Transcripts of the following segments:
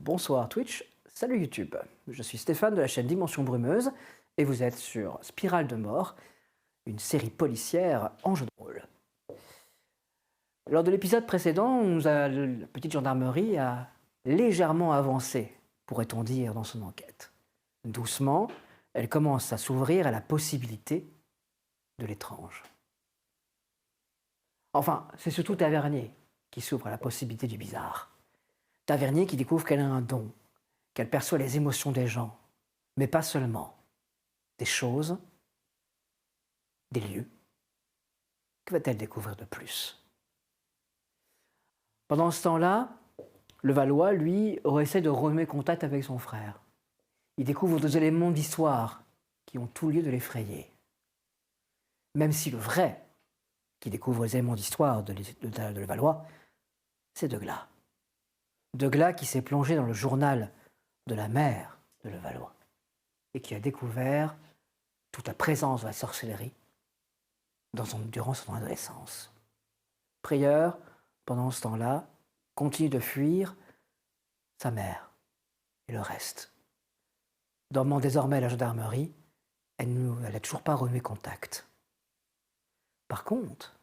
Bonsoir Twitch, salut YouTube. Je suis Stéphane de la chaîne Dimension Brumeuse et vous êtes sur Spirale de Mort, une série policière en jeu de rôle. Lors de l'épisode précédent, la petite gendarmerie a légèrement avancé, pourrait-on dire, dans son enquête. Doucement, elle commence à s'ouvrir à la possibilité de l'étrange. Enfin, c'est surtout Tavernier qui s'ouvre à la possibilité du bizarre. Tavernier qui découvre qu'elle a un don, qu'elle perçoit les émotions des gens, mais pas seulement. Des choses, des lieux. Que va-t-elle découvrir de plus? Pendant ce temps-là, le Valois, lui, essaie de renouer contact avec son frère. Il découvre des éléments d'histoire qui ont tout lieu de l'effrayer. Même si le vrai qui découvre les éléments d'histoire de le Valois, c'est Deuglas. Deuglas qui s'est plongé dans le journal de la mère de Levallois et qui a découvert toute la présence de la sorcellerie durant son adolescence. Prieur, pendant ce temps-là, continue de fuir sa mère et le reste. Dormant désormais à la gendarmerie, elle n'a toujours pas renoué contact. Par contre,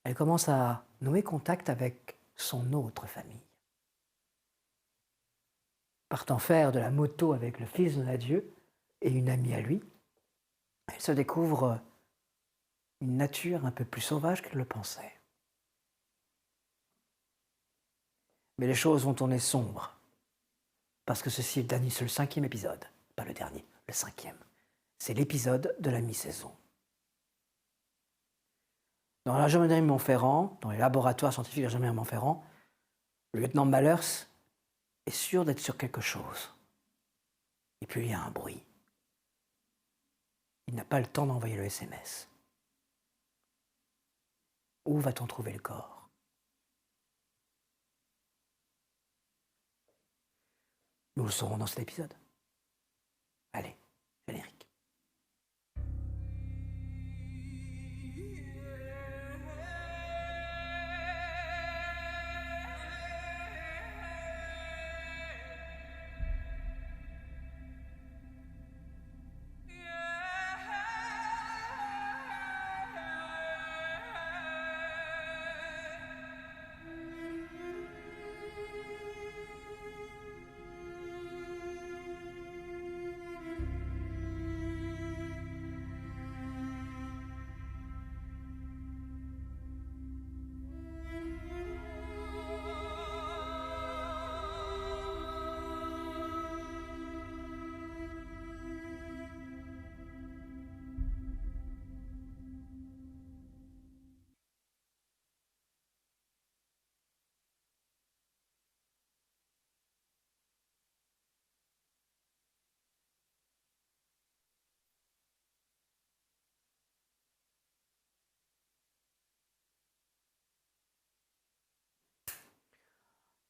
elle commence à nouer contact avec son autre famille. Partant faire de la moto avec le fils de Nadieu et une amie à lui, elle se découvre une nature un peu plus sauvage qu'elle le pensait. Mais les choses vont tourner sombres, parce que ceci est le 5e épisode, pas le dernier, le 5e. C'est l'épisode de la mi-saison. Dans la gendarmerie Montferrand, dans les laboratoires scientifiques de la gendarmerie Montferrand, le lieutenant Mallers est sûr d'être sur quelque chose. Et puis il y a un bruit. Il n'a pas le temps d'envoyer le SMS. Où va-t-on trouver le corps? Nous le saurons dans cet épisode. Allez, générique.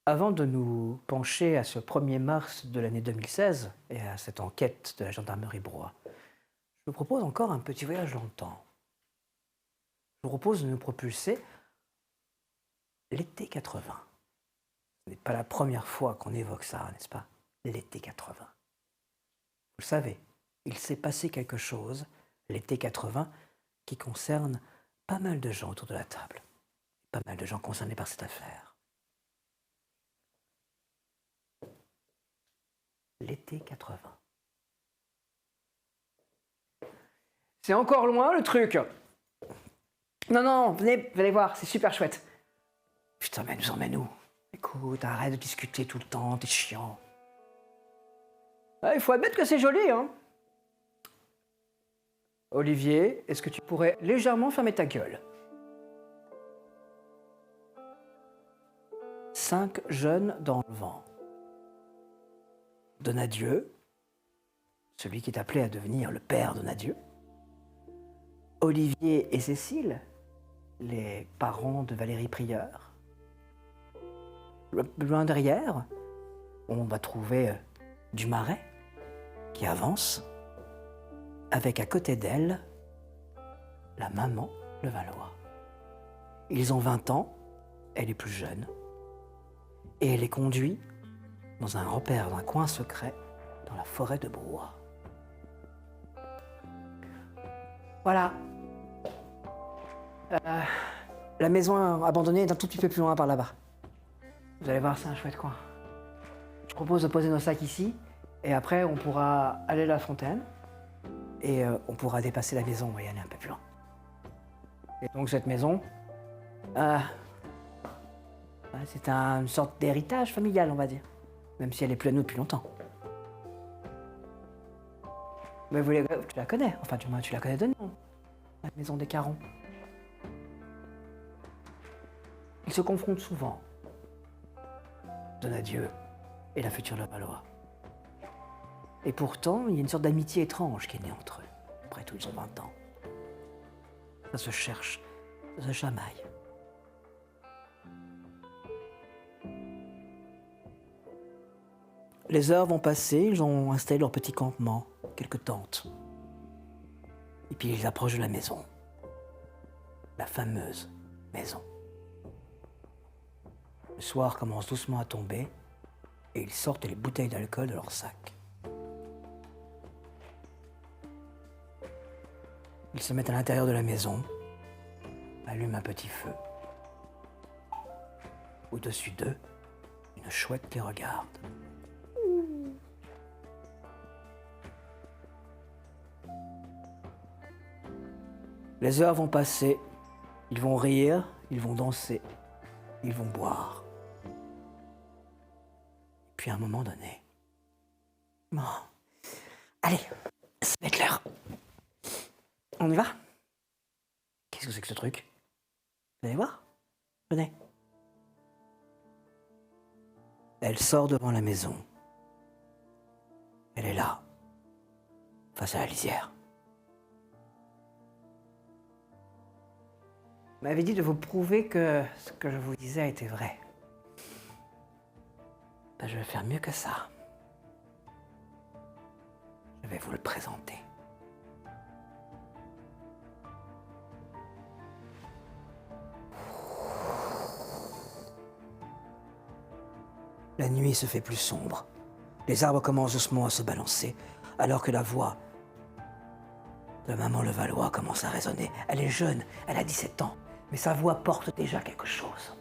Avant de nous pencher à ce 1er mars de l'année 2016 et à cette enquête de la gendarmerie Broye, je vous propose encore un petit voyage dans le temps. Je vous propose de nous propulser l'été 80. Ce n'est pas la première fois qu'on évoque ça, n'est-ce pas? L'été 80. Vous le savez, il s'est passé quelque chose, l'été 80, qui concerne pas mal de gens autour de la table. Pas mal de gens concernés par cette affaire. L'été 80. C'est encore loin le truc. Non, venez voir, c'est super chouette. Putain, mais nous emmène où? Écoute, arrête de discuter tout le temps, t'es chiant. Ah, il faut admettre que c'est joli, hein. Olivier, est-ce que tu pourrais légèrement fermer ta gueule? 5 jeunes dans le vent. Donadieu, celui qui est appelé à devenir le père Donadieu. Olivier et Cécile, les parents de Valérie Prieur. Loin derrière, on va trouver Dumaret qui avance, avec à côté d'elle la maman Levallois. Ils ont 20 ans, elle est plus jeune, et elle les conduit dans un repère, dans un coin secret, dans la forêt de Broye. Voilà. La maison abandonnée est un tout petit peu plus loin par là-bas. Vous allez voir, c'est un chouette coin. Je propose de poser nos sacs ici, et après on pourra aller à la fontaine, et on pourra dépasser la maison et aller un peu plus loin. Et donc cette maison, c'est une sorte d'héritage familial, on va dire, même si elle est plus à nous depuis longtemps. Mais tu la connais, enfin du moins tu la connais de nom, la maison des Carons. Ils se confrontent souvent, Donadieu et la future Levallois. Et pourtant, il y a une sorte d'amitié étrange qui est née entre eux. Après tout, ils ont 20 ans. Ça se cherche, ça se chamaille. Les heures vont passer, ils ont installé leur petit campement, quelques tentes. Et puis ils approchent de la maison. La fameuse maison. Le soir commence doucement à tomber et ils sortent les bouteilles d'alcool de leur sac. Ils se mettent à l'intérieur de la maison, allument un petit feu. Au-dessus d'eux, une chouette les regarde. Les heures vont passer, ils vont rire, ils vont danser, ils vont boire. Puis à un moment donné, bon, allez, ça va être l'heure. On y va? Qu'est-ce que c'est que ce truc? Vous allez voir? Venez. Elle sort devant la maison. Elle est là, face à la lisière. Vous m'avez dit de vous prouver que ce que je vous disais était vrai. Ben, je vais faire mieux que ça. Je vais vous le présenter. La nuit se fait plus sombre. Les arbres commencent doucement à se balancer, alors que la voix de maman Levallois commence à résonner. Elle est jeune, elle a 17 ans, mais sa voix porte déjà quelque chose.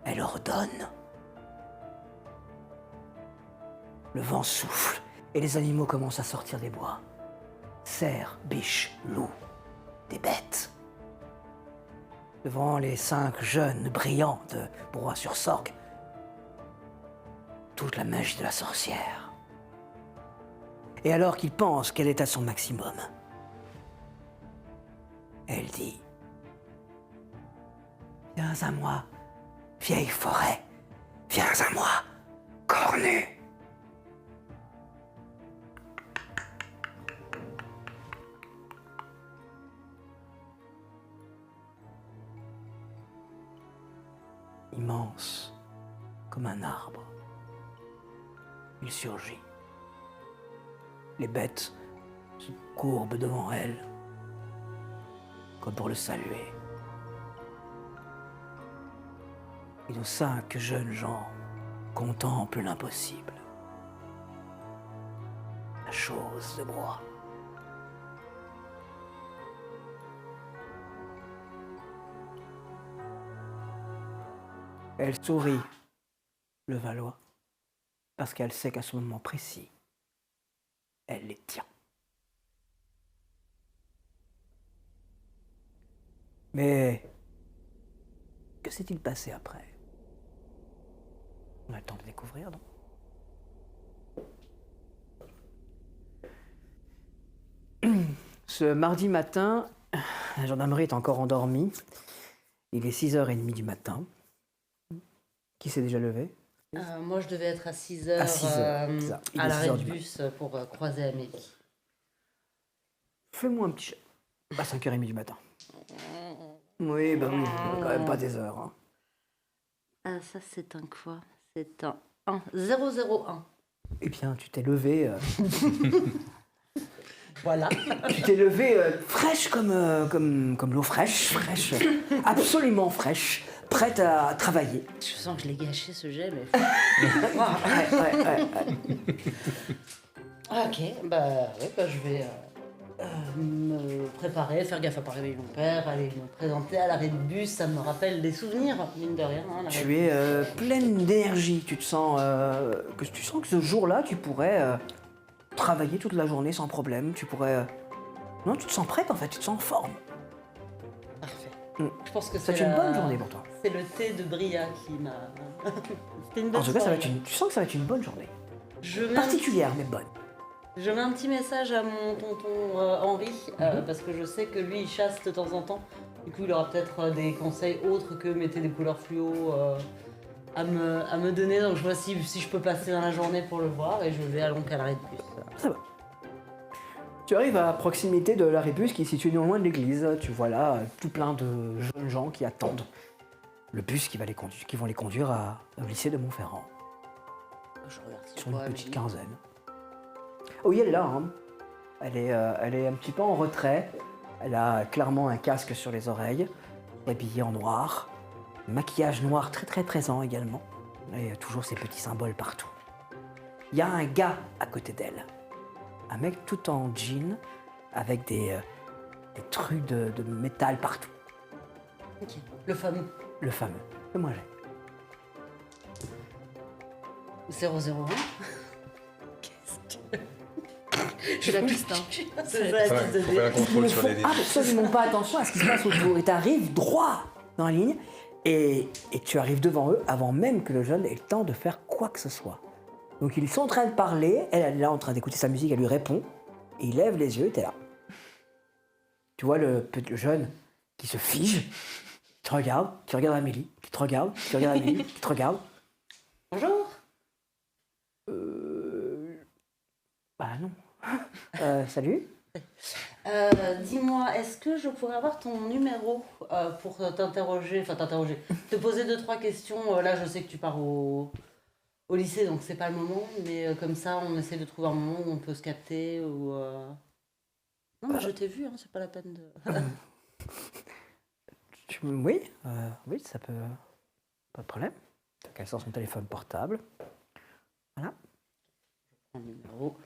Elle ordonne. Le vent souffle et les animaux commencent à sortir des bois. Cerfs, biches, loups, des bêtes. Devant les 5 jeunes brillants de Broye-sur-Sorgue, toute la magie de la sorcière. Et alors qu'il pense qu'elle est à son maximum, elle dit « Viens à moi, vieille forêt, viens à moi, cornu !» Immense comme un arbre, il surgit. Les bêtes se courbent devant elle, comme pour le saluer. Et nos 5 jeunes gens contemplent l'impossible. La chose de Broye. Elle sourit, Levallois, parce qu'elle sait qu'à ce moment précis, elle les tient. Mais que s'est-il passé après? On a le temps de découvrir, non? Ce mardi matin, la gendarmerie est encore endormie. Il est 6h30 du matin. Qui s'est déjà levé? Moi, je devais être à 6h À 6 heures, ça. Il à est l'arrêt 6 de heures du bus pour croiser Amélie. Fais-moi un petit chat. À 5h30 du matin. Oui, bah oui, quand même pas des heures. Hein. Ça, c'est un quoi? C'est un 1. 001. Eh bien, tu t'es levé. Voilà. Tu t'es levé fraîche comme l'eau fraîche, absolument fraîche, prête à travailler. Je sens que je l'ai gâché ce jet, mais. Ouais. Ok, bah je vais me préparer, faire gaffe à pas réveiller mon père, aller me présenter à l'arrêt de bus, ça me rappelle des souvenirs, mine de rien. Hein, l'arrêt de Tu es bus. pleine d'énergie. Tu sens que ce jour-là, tu pourrais travailler toute la journée sans problème. Tu pourrais. Non, tu te sens prête en fait. Tu te sens en forme. Parfait. Mm. Je pense que C'est une bonne journée pour toi. C'est le thé de Bria qui m'a. C'était une bonne En tout cas, soirée. tu sens que ça va être une bonne journée. Je mets Particulière, mais bonne. Je mets un petit message à mon tonton Henri, parce que je sais que lui il chasse de temps en temps. Du coup, il aura peut-être des conseils autres que mettez des couleurs fluo à me donner. Donc, je vois si je peux passer dans la journée pour le voir et je vais donc à l'arrêt de bus. Ça va. Tu arrives à proximité de l'arrêt bus qui est situé non loin de l'église. Tu vois là tout plein de jeunes gens qui attendent le bus qui vont les conduire au lycée de Montferrand. Je regarde Ils sont une petite quinzaine. Oui, elle est là. Hein. Elle est un petit peu en retrait. Elle a clairement un casque sur les oreilles, habillée en noir, maquillage noir très très présent également, et toujours ces petits symboles partout. Il y a un gars à côté d'elle, un mec tout en jean, avec des trucs de métal partout. Ok. Le fameux. Le fameux. Fais-moi j'ai. 001. Je la piste, hein. C'est ça, Ouais, faut faire un Ils contrôle ne sur font les dés. absolument pas attention à ce qui se passe autour. Et tu arrives droit dans la ligne et tu arrives devant eux avant même que le jeune ait le temps de faire quoi que ce soit. Donc ils sont en train de parler, elle est là en train d'écouter sa musique, elle lui répond, et il lève les yeux et t'es là. Tu vois le jeune qui se fige, qui te regarde, qui regarde Amélie, qui te regarde, qui regarde Amélie, qui te regarde. Bonjour. Bah non. Salut. Dis-moi, est-ce que je pourrais avoir ton numéro pour t'interroger, te poser 2-3 questions. Là, je sais que tu pars au lycée, donc c'est pas le moment, mais comme ça, on essaie de trouver un moment où on peut se capter ou. Non, mais je t'ai vu, hein, c'est pas la peine de. Oui, oui, ça peut. Pas de problème. Donc elle sort son téléphone portable. Voilà. Un numéro.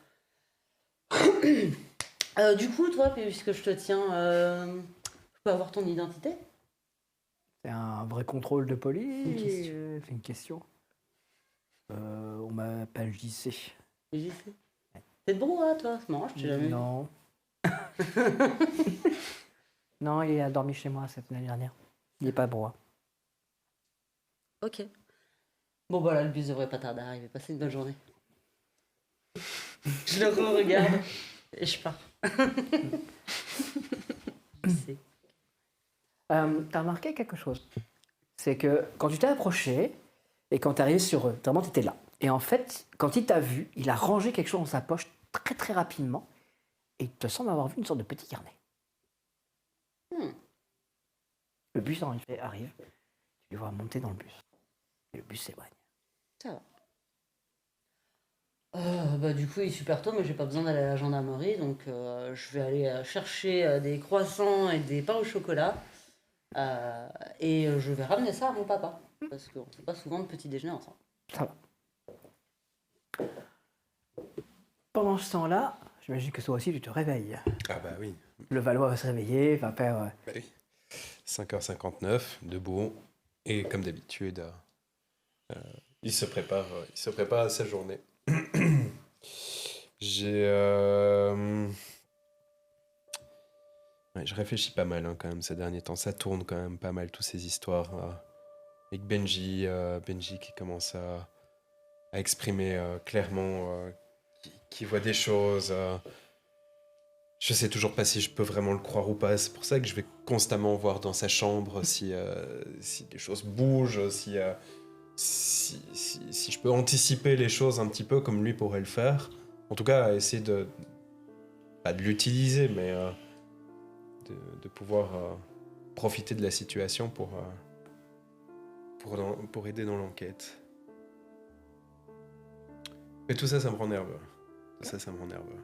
Du coup, toi, puisque je te tiens, je peux avoir ton identité? C'est un vrai contrôle de police. Une question. C'est une question. On m'appelle JC. JC. T'es de Brouhaha, toi? C'est marrant, je t'ai jamais vu. Non. Non, il a dormi chez moi l'année dernière. Il n'est pas broie. Ok. Bon, bah là, le bus devrait pas tarder à arriver. Passez une bonne journée. Je le re-regarde et je pars. Je sais. T'as remarqué quelque chose? C'est que quand tu t'es approché et quand t'es arrivé sur eux, vraiment t'étais là. Et en fait, quand il t'a vu, il a rangé quelque chose dans sa poche très très rapidement et il te semble avoir vu une sorte de petit carnet. Le bus en effet arrive, tu les vois monter dans le bus. Et le bus s'éloigne. Ça va. Bah, du coup, il est super tôt, mais j'ai pas besoin d'aller à la gendarmerie, donc je vais aller chercher des croissants et des pains au chocolat. Et je vais ramener ça à mon papa, parce qu'on fait pas souvent de petit déjeuner ensemble. Ça va. Pendant ce temps-là, j'imagine que toi aussi tu te réveilles. Ah bah oui. Le Valois va se réveiller, va faire... Bah oui. 5h59, debout. Et comme d'habitude, il se prépare à sa journée. Ouais, je réfléchis pas mal quand même ces derniers temps. Ça tourne quand même pas mal, toutes ces histoires. Avec Benji qui commence à exprimer clairement qui voit des choses. Je sais toujours pas si je peux vraiment le croire ou pas. C'est pour ça que je vais constamment voir dans sa chambre si des choses bougent, si je peux anticiper les choses un petit peu comme lui pourrait le faire. En tout cas, essayer pas de l'utiliser, mais de pouvoir profiter de la situation pour aider dans l'enquête. Mais tout ça, ça me rend nerveux. Ça me rend nerveux.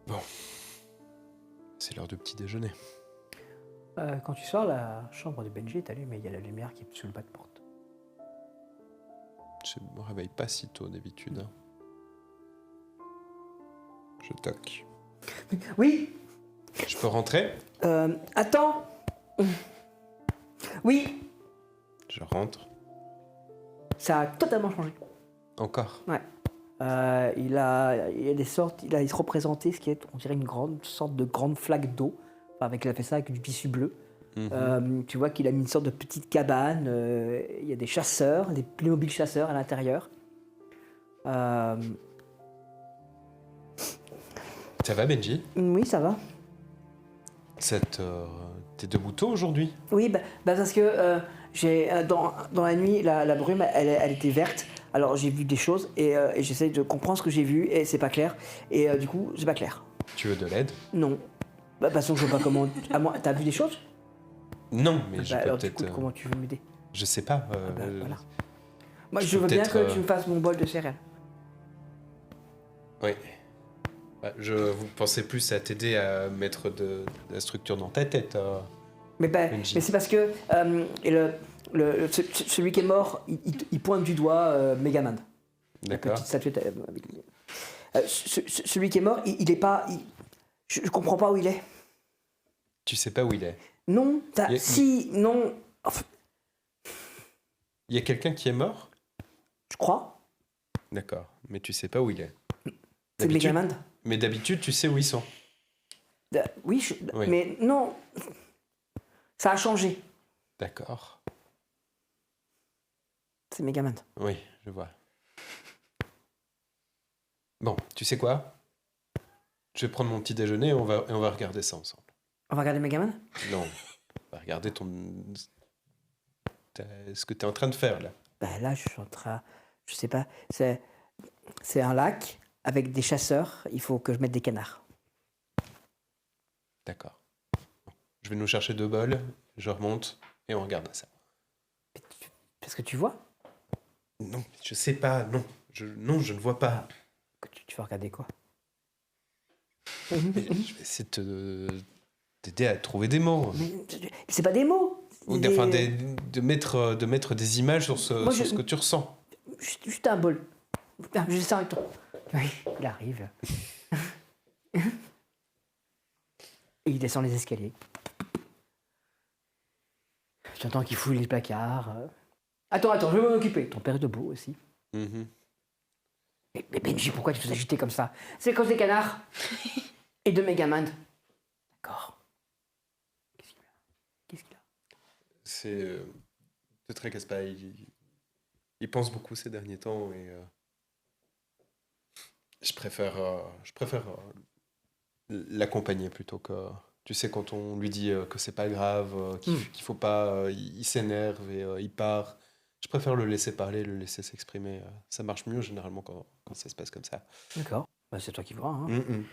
Bon. C'est l'heure de petit petit déjeuner. Quand tu sors, la chambre de Benji est allumée, il y a la lumière qui est sous le bas de porte. Je me réveille pas si tôt d'habitude. Hein. Je toque. Oui, Je peux rentrer? attends. Oui, Je rentre. ça a totalement changé. Encore. Il a des sortes, il se représentait ce qui est, on dirait, une sorte de grande flaque d'eau. Enfin, il a fait ça avec du tissu bleu. Mhm. Tu vois qu'il a mis une sorte de petite cabane. Il y a des chasseurs, des Playmobil chasseurs à l'intérieur. Ça va, Benji? Oui, ça va. T'es debout tôt aujourd'hui? Oui, parce que dans la nuit, la brume, elle était verte. Alors j'ai vu des choses et j'essaie de comprendre ce que j'ai vu et c'est pas clair. Et du coup, c'est pas clair. Tu veux de l'aide? Non. De toute façon, je vois pas comment. T'as vu des choses? Non, mais je peux Alors du peut-être... coup, comment tu veux m'aider? Je sais pas. Voilà. Moi, je je peux veux bien peut-être, que tu me fasses mon bol de céréales. Oui. Vous pensez plus à t'aider à mettre de la structure dans ta tête. Mais Benji. c'est parce que celui qui est mort, il pointe du doigt Megaman. La D'accord. petite statuette avec lui. Celui qui est mort, il est pas. Je comprends pas où il est. Tu sais pas où il est. Non, si, non. Enfin, Il y a quelqu'un qui est mort? je crois. D'accord. Mais tu sais pas où il est. C'est D'habitude- Megaman. Mais d'habitude, tu sais où ils sont. Oui, Oui. mais non. Ça a changé. D'accord. C'est Megaman. Oui, je vois. Bon, tu sais quoi? Je vais prendre mon petit déjeuner et on va regarder ça ensemble. On va regarder Megaman? Non, on va regarder ce que tu es en train de faire là. Là, je suis en train. Je sais pas. C'est un lac avec des chasseurs. Il faut que je mette des canards. D'accord. Bon. Je vais nous chercher 2 bols, je remonte et on regarde ça. Parce que tu vois Non, je sais pas, non. Non, je ne vois pas. que tu vas regarder quoi? Mais je vais essayer de t'aider à trouver des mots. Mais c'est pas des mots. Ou Des- enfin, de mettre des images sur Moi, sur ce que tu ressens. Juste un bol. Juste un ton. Oui, il arrive. Et il descend les escaliers. J'entends qu'il fouille les placards. Attends, je vais m'en occuper. Ton père est debout aussi. Mhm. Mais Benji, pourquoi tu te fais agiter comme ça? C'est à cause des canards et de Megaman. D'accord. Qu'est-ce qu'il a? C'est très Caspa. Il pense beaucoup ces derniers temps et je préfère l'accompagner plutôt que. Tu sais, quand on lui dit que c'est pas grave, qu'il faut pas. Il s'énerve et il part. Je préfère le laisser parler, le laisser s'exprimer. Ça marche mieux généralement quand ça se passe comme ça. D'accord. C'est toi qui vois. Hein. Mhm.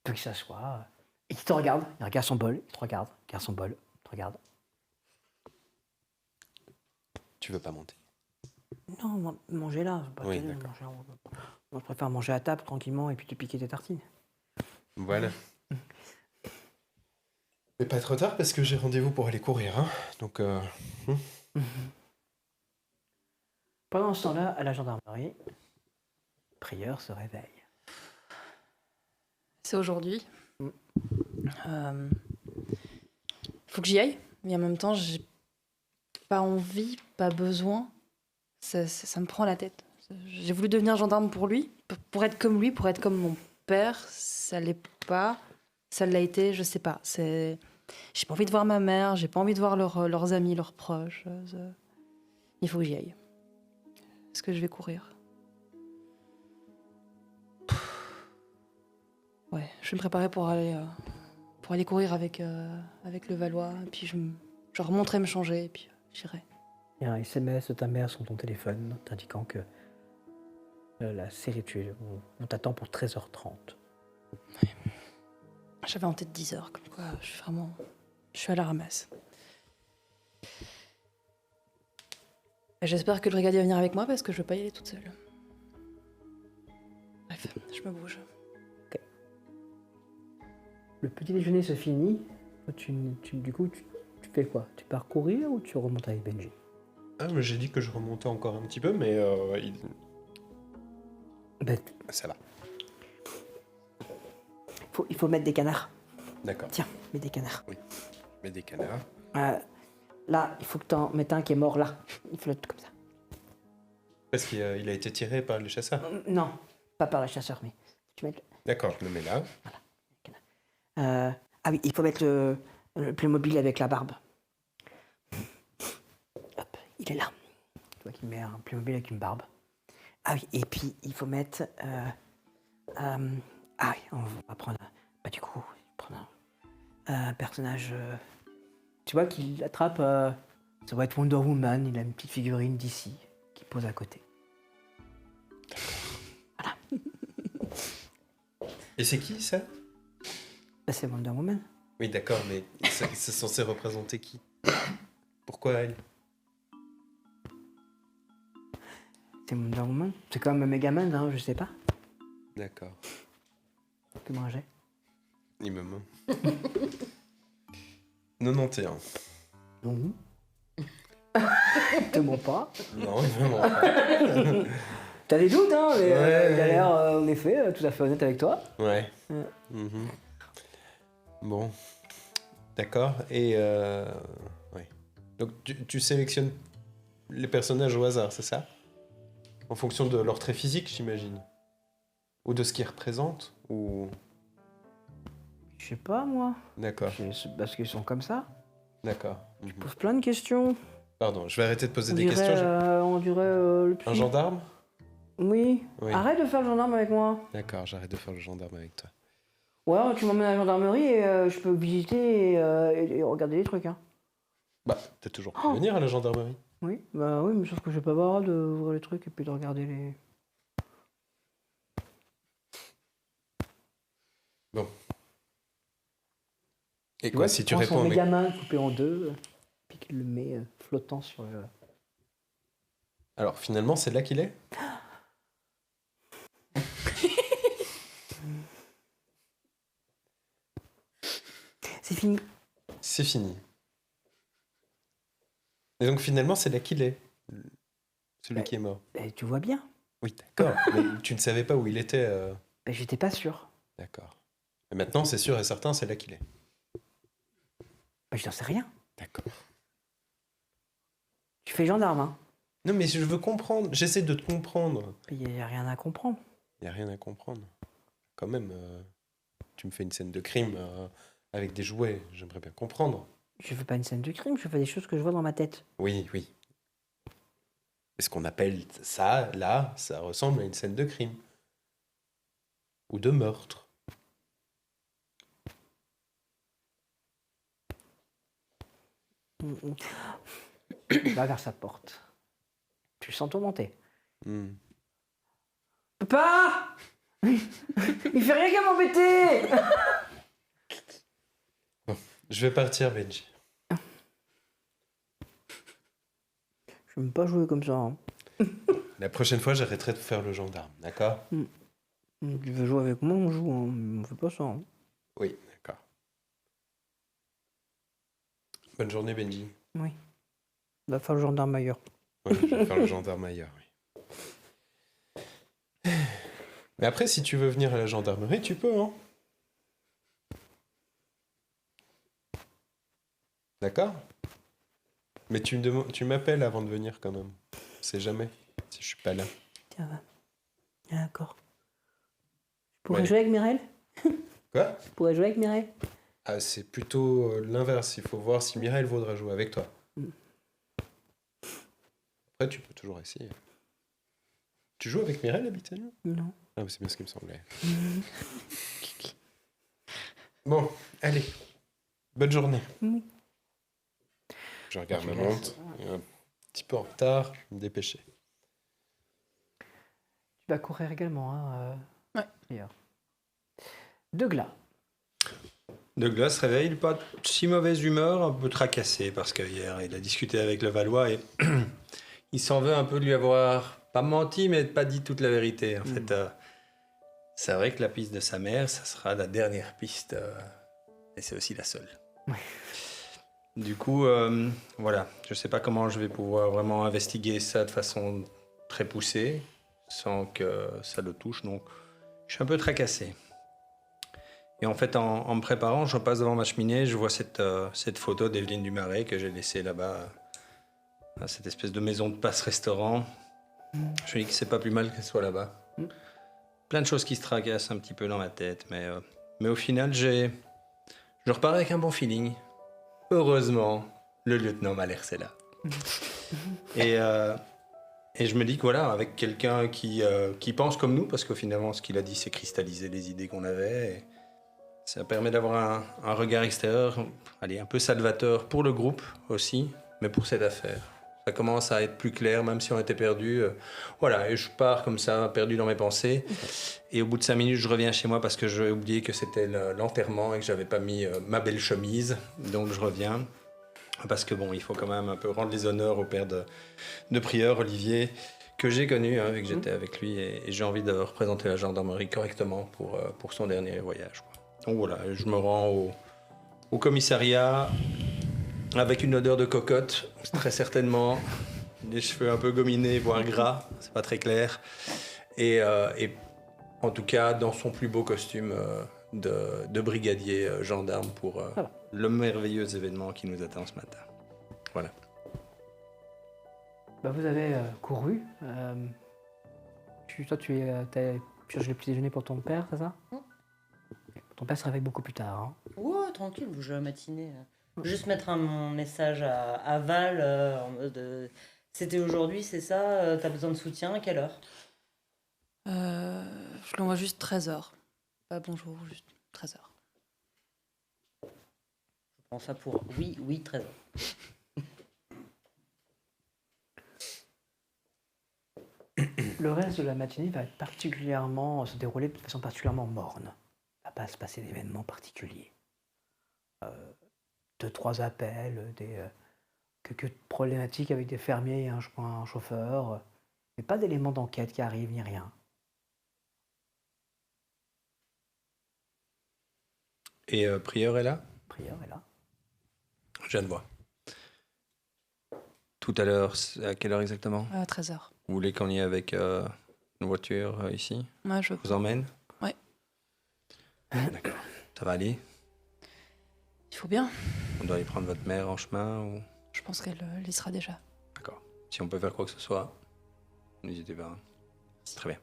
Puis qu'il s'assoit. Et qu'il te regarde. Il regarde son bol. Il te regarde. Il regarde son bol. Il te regarde. Tu veux pas monter? Non, manger là. C'est pas Oui, terrible, d'accord. moi, je préfère manger à table tranquillement et puis te piquer tes tartines. Voilà. Mais pas trop tard parce que j'ai rendez-vous pour aller courir. Hein. Donc, Pendant ce temps-là, à la gendarmerie, Prieur se réveille. C'est aujourd'hui. Mm. Faut que j'y aille, mais en même temps, j'ai pas envie, pas besoin. Ça me prend la tête. J'ai voulu devenir gendarme pour lui, pour être comme lui, pour être comme mon père. Ça l'est pas. Ça l'a été, je sais pas. J'ai pas envie de voir ma mère, j'ai pas envie de voir leurs amis, leurs proches. Il faut que j'y aille. Est-ce que je vais courir? Ouais, je vais me préparer pour aller courir avec le Valois. Et puis je remonterai me changer et puis j'irai. Il y a un SMS de ta mère sur ton téléphone t'indiquant que la série on t'attend pour 13h30. J'avais en tête 10 heures, comme quoi je suis à la ramasse. Et j'espère que le brigadier va venir avec moi parce que je veux pas y aller toute seule. Bref, je me bouge. Le petit déjeuner se finit. Du coup, tu fais quoi? Tu pars courir ou tu remontes avec Benji? Ah, mais j'ai dit que je remontais encore un petit peu, mais Ben, ça va. il faut mettre des canards. D'accord. Tiens, mets des canards. Mais des canards. Là, il faut que t'en mettes un qui est mort là. Il flotte comme ça. Parce qu'il a été tiré par les chasseurs. Non, pas par le chasseur, mais tu mets D'accord, je le mets là. ah oui, il faut mettre le Playmobil avec la barbe. Hop, il est là. Tu vois qu'il met un Playmobil avec une barbe. Ah oui, et puis il faut mettre... ah oui, on va prendre... Bah du coup, prendre un personnage... tu vois qu'il attrape... ça va être Wonder Woman, il a une petite figurine d'ici qui pose à côté. Et c'est qui ça? Bah, c'est Wonder Woman. Oui, d'accord, mais c'est censé représenter qui? Pourquoi elle? C'est Wonder Woman. C'est comme un Megaman, hein, je sais pas. D'accord. Comment j'ai Il me ment. 91. Non. Te mens pas. Non, il me ment pas. T'as des doutes, hein, mais Ouais. il a l'air, en effet, tout à fait honnête avec toi. Ouais. Ouais. Mhm. Bon. D'accord. Et ouais. Donc tu sélectionnes les personnages au hasard, c'est ça? En fonction de leur trait physique, j'imagine. Ou de ce qu'ils représentent, ou... Je sais pas, moi. D'accord, C'est parce qu'ils sont comme ça. d'accord. Mhm. Je pose plein de questions. Pardon, je vais arrêter de poser On des dirait, questions. on dirait le Un psy. gendarme? Oui. Oui. Arrête de faire le gendarme avec moi. D'accord, j'arrête de faire le gendarme avec toi. Ouais, tu m'emmènes à la gendarmerie et je peux visiter et regarder des trucs, hein. Bah, t'as toujours pu venir à la gendarmerie. Oui, bah oui, mais sauf que je vais pas avoir de voir les trucs et puis de regarder les... Bon. Et Tu quoi, vois, si il tu prend réponds... son mais- Megaman coupé en deux, puis qu'il le met flottant sur le... Alors, finalement, c'est là qu'il est? C'est fini. C'est fini. Et donc, finalement, c'est là qu'il est. Celui qui est mort. Ben, tu vois bien. Oui, d'accord. Mais tu ne savais pas où il était. Ben, j'étais pas sûr. D'accord. Et maintenant, c'est sûr et certain, c'est là qu'il est. Ben, je n'en sais rien. D'accord. Tu fais gendarme, hein. Non, mais je veux comprendre. J'essaie de te comprendre. Il n'y a rien à comprendre. Il n'y a rien à comprendre. Quand même, tu me fais une scène de crime avec des jouets. J'aimerais bien comprendre. Je fais pas une scène de crime, je fais des choses que je vois dans ma tête. Oui, oui. Et ce qu'on appelle ça, là, ça ressemble à une scène de crime. Ou de meurtre. Va vers sa porte. Tu le sens tourmenté. Hmm. Papa Il fait rien qu'à m'embêter. Je vais partir, Benji. Je n'aime pas jouer comme ça, hein. La prochaine fois, j'arrêterai de faire le gendarme, d'accord? Tu veux jouer avec moi, on joue, hein. On fait pas ça, hein. Oui, d'accord. Bonne journée, Benji. Oui. Va faire le gendarme ailleurs. Ouais, je vais faire le gendarme ailleurs, oui. Mais après, si tu veux venir à la gendarmerie, tu peux, hein? D'accord? Mais tu m'appelles avant de venir quand même. On sait jamais si je suis pas là. Tiens, va. D'accord. Je pourrais Ouais. jouer avec Mireille? Quoi? Je pourrais jouer avec Mireille? Ah, c'est plutôt l'inverse. Il faut voir si Mireille voudra jouer avec toi. Mm. Après, tu peux toujours essayer. Tu joues avec Mireille habituellement? Non. Ah, mais c'est bien ce qui me semblait. Bon, allez. Bonne journée. Oui. Je regarde Je ma laisse. montre. Il est un petit peu en retard. Je vais me dépêcher. Tu vas courir également, hein. Ouais. D'ailleurs. De glas. Douglas se réveille, pas de si mauvaise humeur, un peu tracassé parce que hier il a discuté avec le Valois et il s'en veut un peu de lui avoir pas menti mais pas dit toute la vérité. En fait, c'est vrai que la piste de sa mère, ça sera la dernière piste Et c'est aussi la seule. Ouais. Du coup, voilà, je ne sais pas comment je vais pouvoir vraiment investiguer ça de façon très poussée, sans que ça le touche, donc je suis un peu tracassé. Et en fait, en me préparant, je repasse devant ma cheminée, je vois cette photo d'Evelyne Dumaret que j'ai laissée là-bas, à cette espèce de maison de passe-restaurant. Je me dis que c'est pas plus mal qu'elle soit là-bas. Plein de choses qui se tracassent un petit peu dans ma tête, mais au final, je repars avec un bon feeling. Heureusement, le lieutenant Malherbe est là. Et je me dis que voilà, avec quelqu'un qui pense comme nous, parce qu'au finalement, ce qu'il a dit, c'est cristalliser les idées qu'on avait. Et ça permet d'avoir un regard extérieur, allez, un peu salvateur pour le groupe aussi, mais pour cette affaire. Ça commence à être plus clair, même si on était perdu. Voilà, et je pars comme ça, perdu dans mes pensées. Et au bout de 5 minutes, je reviens chez moi parce que j'ai oublié que c'était l'enterrement et que j'avais pas mis ma belle chemise. Donc je reviens. Parce que bon, il faut quand même un peu rendre les honneurs au père de prieur, Olivier, que j'ai connu, hein, vu que j'étais avec lui. Et j'ai envie de représenter la gendarmerie correctement pour son dernier voyage, quoi. Donc voilà, je me rends au commissariat avec une odeur de cocotte, très certainement. Des cheveux un peu gominés, voire gras, c'est pas très clair. Et en tout cas, dans son plus beau costume de brigadier gendarme pour le merveilleux événement qui nous attend ce matin. Voilà. Bah, vous avez couru. Toi, t'as cherché le petit déjeuner pour ton père, c'est ça? Ton père se réveille beaucoup plus tard. Hein. Ouais, tranquille, j'ai la matinée. Juste mettre un message à Val en mode c'était aujourd'hui, c'est ça, t'as besoin de soutien, à quelle heure? Je l'envoie juste 13h. Pas bonjour, juste 13h. Je prends ça pour oui, 13 heures. Le reste de la matinée va se dérouler de façon particulièrement morne. Il ne va pas se passer d'événements particuliers. 2-3 appels, quelques problématiques avec des fermiers et un chauffeur, mais pas d'éléments d'enquête qui arrivent ni rien. Et Prieur est là? Prieur est là. Je viens de voir. Tout à l'heure, c'est à quelle heure exactement? 13h. Vous voulez qu'on y ait avec une voiture ici? Ouais, je Je vous emmène? Ouais. D'accord. Ça va aller? Il faut bien. On doit aller prendre votre mère en chemin ou... Je pense qu'elle y sera déjà. D'accord. Si on peut faire quoi que ce soit, n'hésitez pas. Très bien.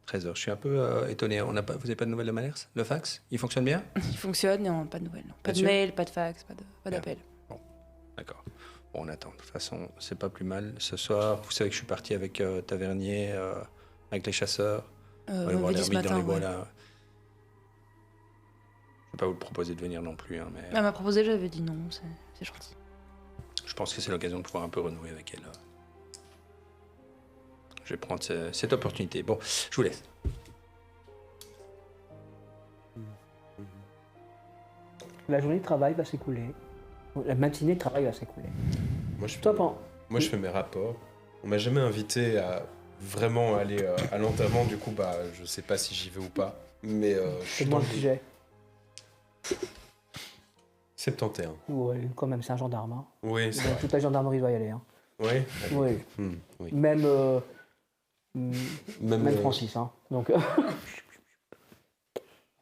13h. Je suis un peu étonné. Vous n'avez pas de nouvelles de Malherbe? Le fax, il fonctionne bien? Il fonctionne, non, pas de nouvelles. Non. Pas de Là-dessus mail, pas de fax, pas Bien. d'appel. D'accord. Bon, on attend. De toute façon, c'est pas plus mal. Ce soir, vous savez que je suis parti avec Tavernier, avec les chasseurs. On va On voir avait dit les ce ermites dans matin, les bois, ouais. là. Je vais pas vous le proposer de venir non plus, hein, mais Elle m'a proposé, j'avais dit non, c'est gentil. je pense que c'est l'occasion de pouvoir un peu renouer avec elle. Je vais prendre cette opportunité. Bon, je vous laisse. La journée de travail va s'écouler. La matinée de travail va s'écouler. Moi, je fais mes rapports. On m'a jamais invité à vraiment aller à l'enterrement. Du coup, bah, je sais pas si j'y vais ou pas. Mais je suis C'est dans moi le sujet. 71. Ouais, quand même, c'est un gendarme. Hein. Oui, c'est Donc, vrai. toute la gendarmerie doit y aller. Hein. Oui. Oui. Oui. Même Même Francis. Hein. Donc,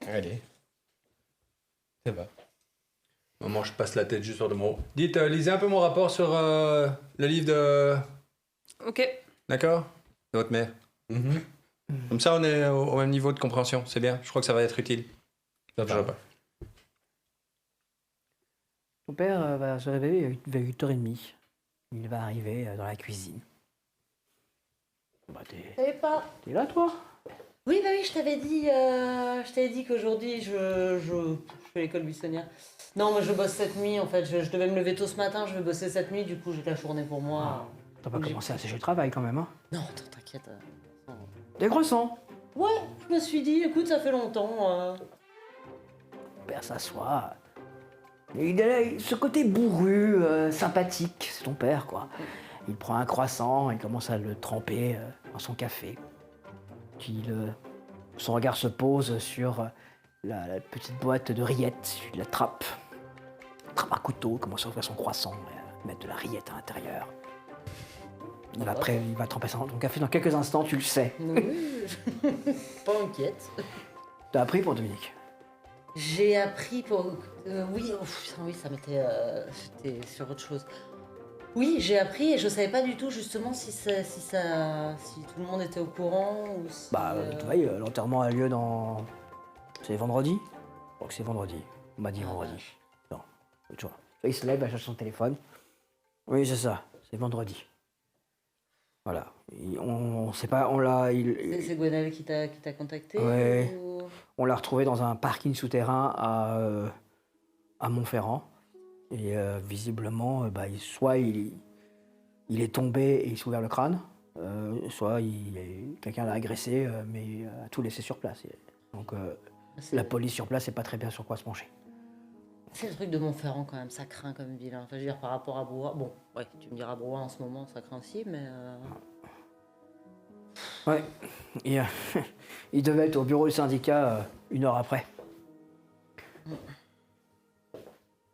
Allez. Ça va. Maman, je passe la tête juste sur de mots. Dites, lisez un peu mon rapport sur le livre de... Ok. D'accord? De votre mère. Comme ça, on est au même niveau de compréhension. C'est bien. Je crois que ça va être utile. Ça Je va. repars. ton père va se réveiller vers 8h30. Il va arriver dans la cuisine. Bah, Savais pas. t'es là, toi? Oui, bah oui, je t'avais dit qu'aujourd'hui, je fais l'école buissonnière. Non, moi je bosse cette nuit, en fait. Je devais me lever tôt ce matin, je vais bosser cette nuit, du coup j'ai la journée pour moi. T'as pas Donc, commencé à sécher le travail, quand même, hein? Non, t'inquiète. Des croissants! Ouais, je me suis dit, écoute, ça fait longtemps. Ton père s'assoit. Il a ce côté bourru, sympathique, c'est ton père, quoi. Il prend un croissant, il commence à le tremper dans son café. Puis son regard se pose sur la petite boîte de rillettes, il la trappe à couteau, commence à ouvrir son croissant, et à mettre de la rillette à l'intérieur. Après, il va tremper ça dans ton café dans quelques instants, tu le sais. Oui, pas inquiète. T'as appris pour Dominique. J'ai appris pour. Oui, oh, putain, oui, ça m'était. J'étais sur autre chose. Oui, j'ai appris et je savais pas du tout justement si tout le monde était au courant ou si. Tu vois, l'enterrement a lieu dans. C'est vendredi. Je crois que c'est vendredi. On m'a dit vendredi. Non, tu vois. Il se lève, il cherche son téléphone. Oui, c'est ça, c'est vendredi. Voilà. On sait pas, on l'a. C'est Gwenel qui t'a contacté Ouais. ou... On l'a retrouvé dans un parking souterrain à Montferrand. Et visiblement, soit il est tombé et il s'est ouvert le crâne, soit quelqu'un l'a agressé, mais a tout laissé sur place. Donc la police sur place n'est pas très bien sur quoi se pencher. C'est le truc de Montferrand quand même, ça craint comme ville. Enfin, je veux dire, par rapport à Brouhaha. Bon, ouais, tu me diras Brouhaha en ce moment, ça craint aussi, mais. Ouais. Et, il devait être au bureau du syndicat 1 heure après.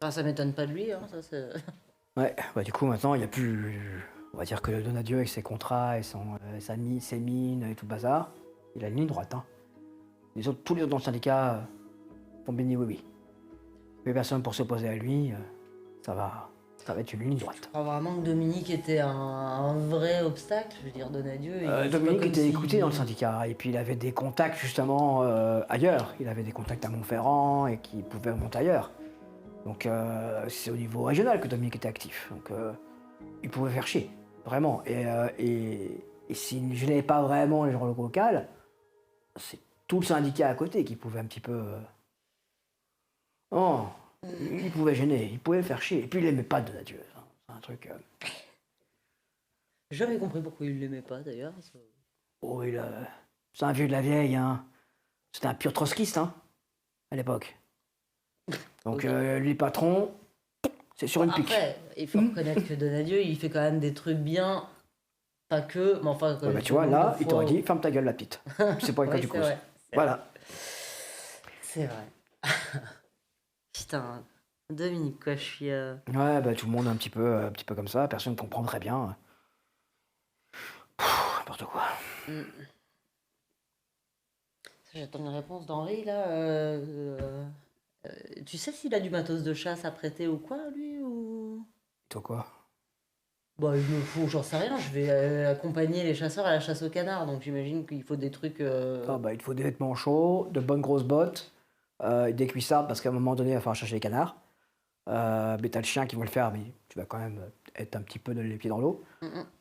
Enfin, ça m'étonne pas de lui, hein, ça c'est. Ouais, du coup maintenant il n'y a plus. On va dire que le Donadieu avec ses contrats et ses mines et tout le bazar, il a une ligne droite. Hein. Tous les autres dans le syndicat font béni oui. Plus personne pour s'opposer à lui, ça va être une ligne droite. Je crois vraiment que Dominique était un vrai obstacle, je veux dire, Donadieu. Dominique était écouté dans le syndicat et puis il avait des contacts justement ailleurs. Il avait des contacts à Montferrand et qui pouvaient remonter ailleurs. Donc c'est au niveau régional que Dominique était actif. Donc il pouvait faire chier, vraiment. Et si je n'avais pas vraiment les gens locaux, c'est tout le syndicat à côté qui pouvait un petit peu... Oh, il pouvait gêner, il pouvait faire chier. Et puis il n'aimait pas Donadieu. C'est un truc... J'ai jamais compris pourquoi il l'aimait pas d'ailleurs. Oh, c'est un vieux de la vieille, hein. C'était un pur trotskiste, hein, à l'époque. Donc les patrons, c'est sur une pique. Après, il faut reconnaître que Donadieu, il fait quand même des trucs bien, pas que, mais enfin... Tu vois, là, il t'aurait dit, ferme ta gueule, la petite. C'est pas le cas Ouais, du c'est cause. vrai. Voilà. C'est vrai. Putain, Dominique, quoi, je suis... Ouais, tout le monde est un petit peu comme ça, personne ne comprend très bien. N'importe quoi. J'attends une réponse d'Henri, là. Tu sais s'il a du matos de chasse à prêter ou quoi, lui, ou... Toi quoi? Bah, il me faut, j'en sais rien, je vais accompagner les chasseurs à la chasse au canard, donc j'imagine qu'il faut des trucs... Il te faut des vêtements chauds, de bonnes grosses bottes, des cuissardes, parce qu'à un moment donné, il va falloir chercher les canards. Mais t'as le chien qui va le faire, mais tu vas quand même être un petit peu les pieds dans l'eau.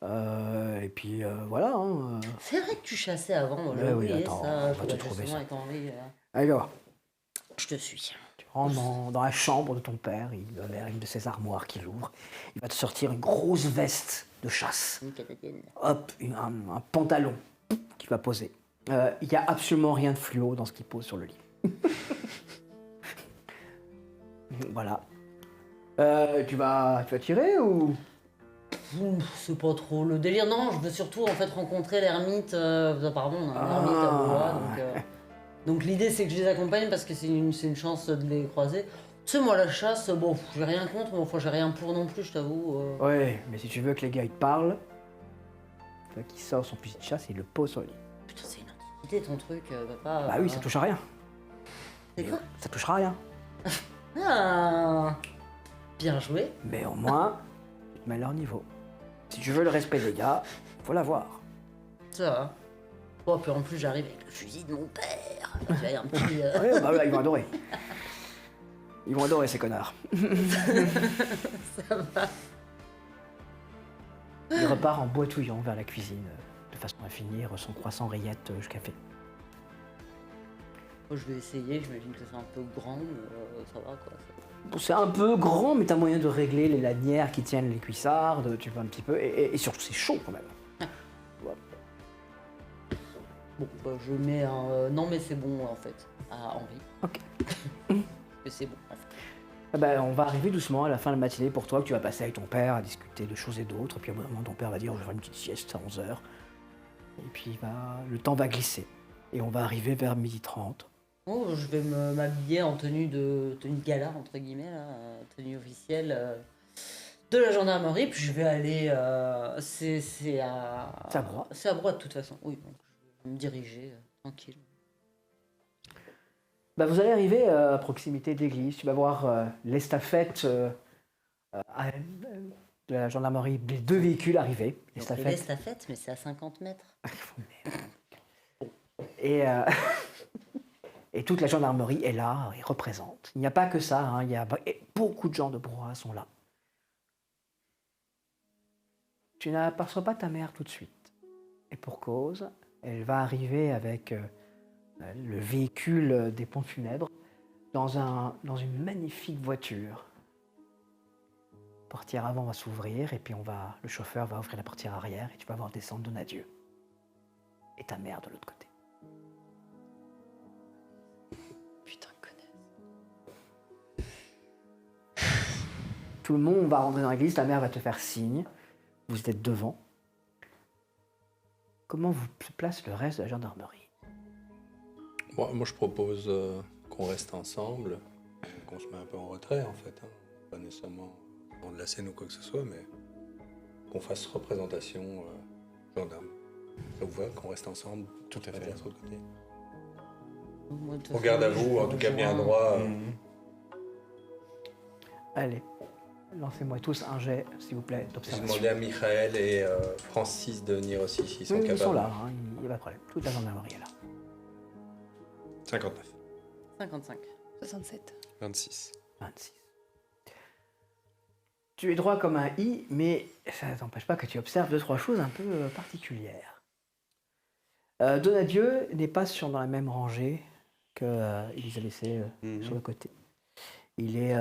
Et puis voilà. Hein. C'est vrai que tu chassais avant, moi, Ouais, j'ai oui, oublié attends, ça. on va te trouver ça. Avec Henri, Allez, viens voir. je te suis. Tu rentres dans la chambre de ton père, il a l'air une de ses armoires qu'il ouvre. Il va te sortir une grosse veste de chasse. Une catadienne. Hop, un pantalon qu'il va poser. Il n'y a absolument rien de fluo dans ce qu'il pose sur le lit. Voilà. Tu vas tirer ou... C'est pas trop le délire. Non, je veux surtout en fait rencontrer l'ermite. Apparemment, on a un ermite à Brouhaha, donc l'idée c'est que je les accompagne parce que c'est une chance de les croiser. Tu sais, moi la chasse, bon, j'ai rien contre, mais enfin j'ai rien pour non plus, je t'avoue. Ouais, mais si tu veux que les gars ils te parlent, tu vois qu'il sort son fusil de chasse et il le pose sur le lit. Putain, c'est une intimité ton truc, papa. Bah oui, ça touche à rien. C'est quoi? Ça touchera à rien. Ah, bien joué. Mais au moins, tu te mets à leur niveau. Si tu veux le respect des gars, faut l'avoir. Ça va. Bon, puis en plus j'arrive avec le fusil de mon père. Tu vois, il y a un petit... Ouais, bah là, ils vont adorer. Ils vont adorer ces connards. Ça va. Il repart en boitouillant vers la cuisine, de façon à finir son croissant rillette café. Moi, je vais essayer, j'imagine que c'est un peu grand, mais ça va quoi. Bon, c'est un peu grand, mais t'as moyen de régler les lanières qui tiennent les cuissardes, tu vois un petit peu, et surtout c'est chaud quand même. Ouais. Bon, bah, je mets un... non, mais c'est bon en fait, à Henri. Ok. Que c'est bon en fait. Ah bah, on va arriver doucement à la fin de la matinée pour toi, que tu vas passer avec ton père à discuter de choses et d'autres, puis à un moment ton père va dire je vais faire une petite sieste à 11h. Et puis le temps va glisser, et on va arriver vers 12h30. Oh, je vais m'habiller en tenue de gala, entre guillemets, là, tenue officielle de la gendarmerie, puis je vais aller. C'est à. C'est à Broye. C'est à Broye, de toute façon, oui. Donc je vais me diriger tranquille. Bah, vous allez arriver à proximité de l'église. Tu vas voir l'estafette de la gendarmerie, les 2 véhicules arriver. Donc, L'estafette. l'estafette, mais c'est à 50 mètres. Et, et toute la gendarmerie est là et représente. Il n'y a pas que ça, hein, il y a beaucoup de gens de Broye sont là. Tu n'aperçois pas ta mère tout de suite. Et pour cause, elle va arriver avec le véhicule des pompes funèbres dans une magnifique voiture. La portière avant va s'ouvrir et puis le chauffeur va ouvrir la portière arrière et tu vas voir descendre Donadieu. Et ta mère de l'autre côté. Putain, connasse. Tout le monde va rentrer dans l'église, ta mère va te faire signe. Vous êtes devant. Comment vous se place le reste de la gendarmerie? Moi, je propose qu'on reste ensemble, qu'on se met un peu en retrait, en fait. Hein. Pas nécessairement rendre la scène ou quoi que ce soit, mais qu'on fasse représentation gendarme. Ça vous va qu'on reste ensemble? Tout à Pas fait. de l'autre côté. Moi, de toute On garde à façon, vous, je en tout cas bien rejoins- droit. Allez, lancez-moi tous un jet, s'il vous plaît, J'ai d'observation. demandé à Michael et Francis de venir aussi, s'ils sont Oui, capables. ils sont là, hein, il n'y a pas de problème. Toute la gendarmerie est là. 59. 55. 67. 26. 26. Tu es droit comme un i, mais ça ne t'empêche pas que tu observes 2-3 choses un peu particulières. Donadieu n'est pas dans la même rangée que il les a laissés sur le côté. Il est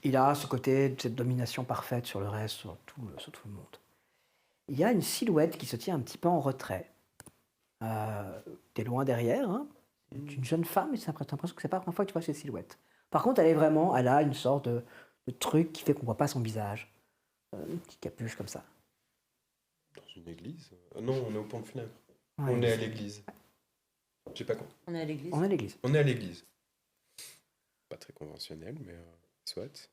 il a ce côté de cette domination parfaite sur le reste, sur tout le monde. Il y a une silhouette qui se tient un petit peu en retrait. T'es loin derrière, hein. C'est une jeune femme, et t'as l'impression que c'est pas la première fois que tu vois cette silhouette. Par contre, elle a une sorte de truc qui fait qu'on voit pas son visage. Une petite capuche comme ça. Dans une église? Non, on est aux pompes funèbres. Ouais, On est à l'église. J'ai pas compris. On est à l'église. On est à l'église. On est à l'église. Pas très conventionnel, mais soit.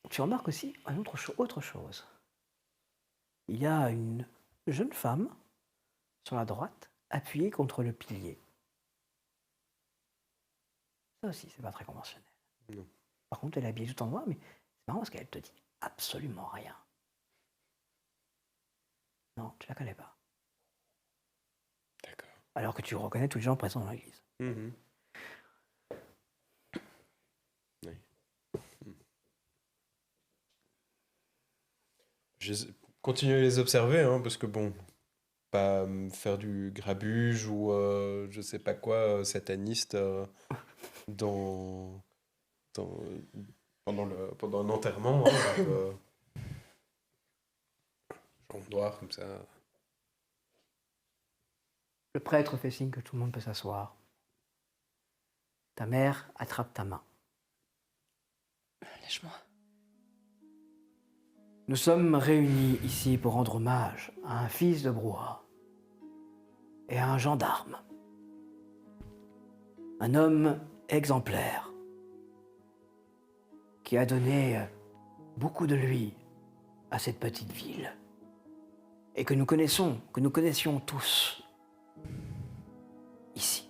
Tu remarques aussi autre chose. Il y a une jeune femme sur la droite, appuyée contre le pilier. Ça aussi, c'est pas très conventionnel. Non. Par contre, elle est habillée tout en noir, mais c'est marrant parce qu'elle te dit absolument rien. Non, tu la connais pas. D'accord. Alors que tu reconnais tous les gens présents dans l'église. Mhm. Oui. Continuer à les observer, hein, parce que bon, pas faire du grabuge ou je sais pas quoi sataniste dans, pendant un enterrement. Hein, donc, en noir comme ça. Le prêtre fait signe que tout le monde peut s'asseoir. Ta mère attrape ta main. Lâche-moi. Nous sommes réunis ici pour rendre hommage à un fils de Broye et à un gendarme. Un homme exemplaire qui a donné beaucoup de lui à cette petite ville et que nous connaissions tous ici.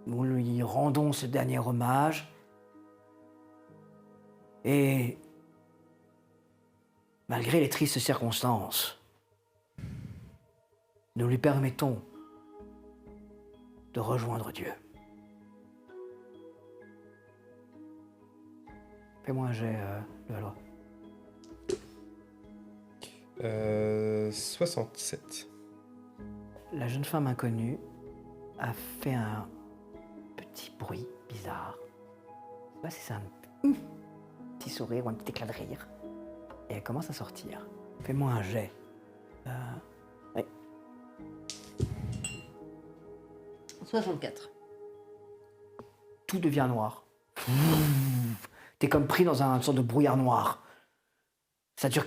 Nous lui rendons ce dernier hommage et malgré les tristes circonstances, nous lui permettons de rejoindre Dieu. Fais-moi un jet, Levallois. 67. La jeune femme inconnue a fait un petit bruit bizarre. Je sais pas si c'est un petit sourire ou un petit éclat de rire. Et elle commence à sortir. Fais-moi un jet. Oui. 64. Tout devient noir. T'es comme pris dans un sorte de brouillard noir. Ça dure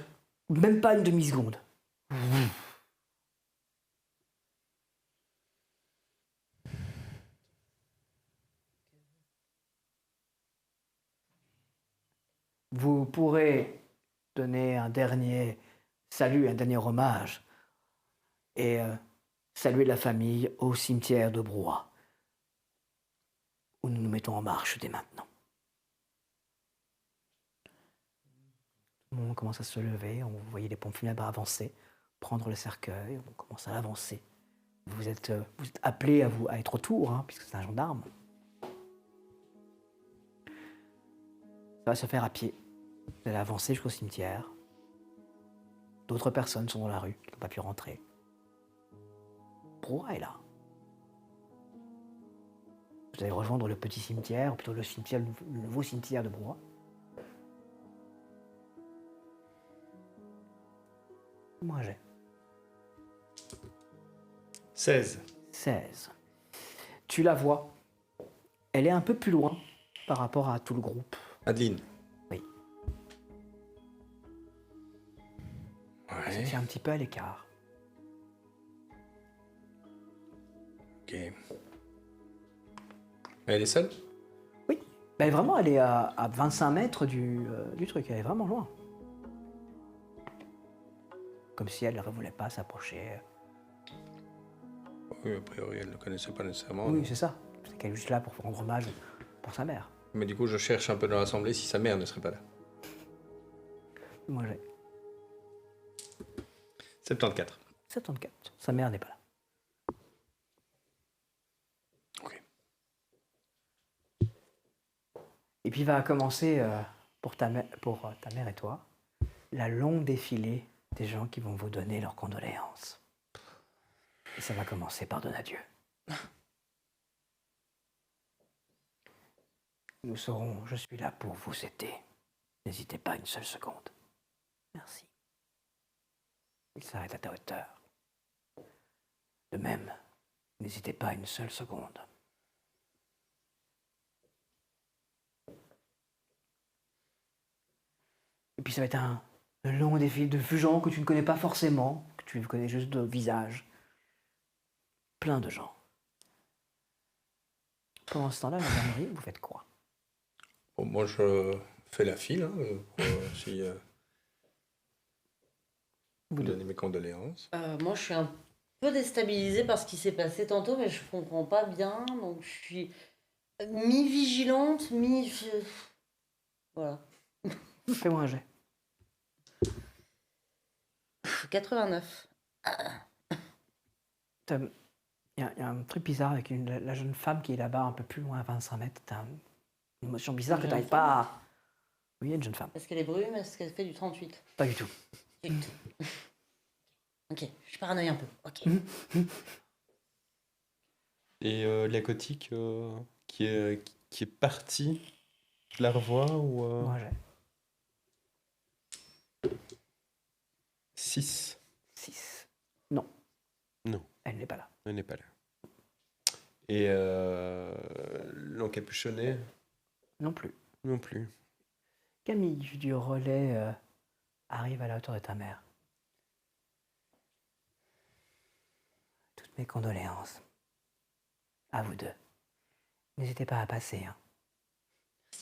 même pas une demi-seconde. Vous pourrez donner un dernier salut, un dernier hommage et saluer la famille au cimetière de Broye, où nous nous mettons en marche dès maintenant. Tout le monde commence à se lever, vous voyez les pompes funèbres avancer, prendre le cercueil, on commence à avancer. Vous êtes appelé à être autour, hein, puisque c'est un gendarme. Ça va se faire à pied. Vous allez avancer jusqu'au cimetière. D'autres personnes sont dans la rue, qui n'ont pas pu rentrer. Broye est là. Vous allez rejoindre le petit cimetière, ou plutôt le nouveau cimetière de Broye. Moi j'ai 16. 16. Tu la vois. Elle est un peu plus loin par rapport à tout le groupe. Adeline. Oui. Elle se Ouais. tient un petit peu à l'écart. Ok. Elle est seule? Oui. Ben vraiment, elle est à 25 mètres du truc. Elle est vraiment loin. Comme si elle ne voulait pas s'approcher. Oui, a priori, elle ne le connaissait pas nécessairement. Oui, non. c'est ça. C'est qu'elle est juste là pour rendre hommage pour sa mère. Mais du coup, je cherche un peu dans l'assemblée si sa mère ne serait pas là. Moi j'ai 74. 74. Sa mère n'est pas là. Ok. Et puis va commencer pour ta mère et toi la longue défilée des gens qui vont vous donner leurs condoléances. Et ça va commencer par Donadieu. Je suis là pour vous aider. N'hésitez pas une seule seconde. Merci. Il s'arrête à ta hauteur. De même, n'hésitez pas une seule seconde. Et puis ça va être un long défilé de gens que tu ne connais pas forcément, que tu connais juste de visage. Plein de gens. Pendant ce temps-là, la gendarmerie, vous faites quoi? Bon, moi, je fais la file, hein, pour aussi vous donner mes condoléances. Moi, je suis un peu déstabilisée par ce qui s'est passé tantôt, mais je comprends pas bien. Donc, je suis mi-vigilante, Voilà. Fais-moi un jet. 89. Il y a un truc bizarre avec la jeune femme qui est là-bas, un peu plus loin, à 25 mètres. T'as une émotion bizarre que tu n'arrives pas à... Oui, il y a une jeune femme. Est-ce qu'elle est brume? Est-ce qu'elle fait du 38? Pas du tout. Zut. Ok, je paranoïe un peu. Ok. Et la gothique qui est partie, je la revois ou... Moi, j'ai 6. 6. Non. Non. Elle n'est pas là. Elle n'est pas là. Et l'encapuchonné Non plus. non plus. Camille du relais arrive à la hauteur de ta mère. Toutes mes condoléances. À vous deux. N'hésitez pas à passer. Hein.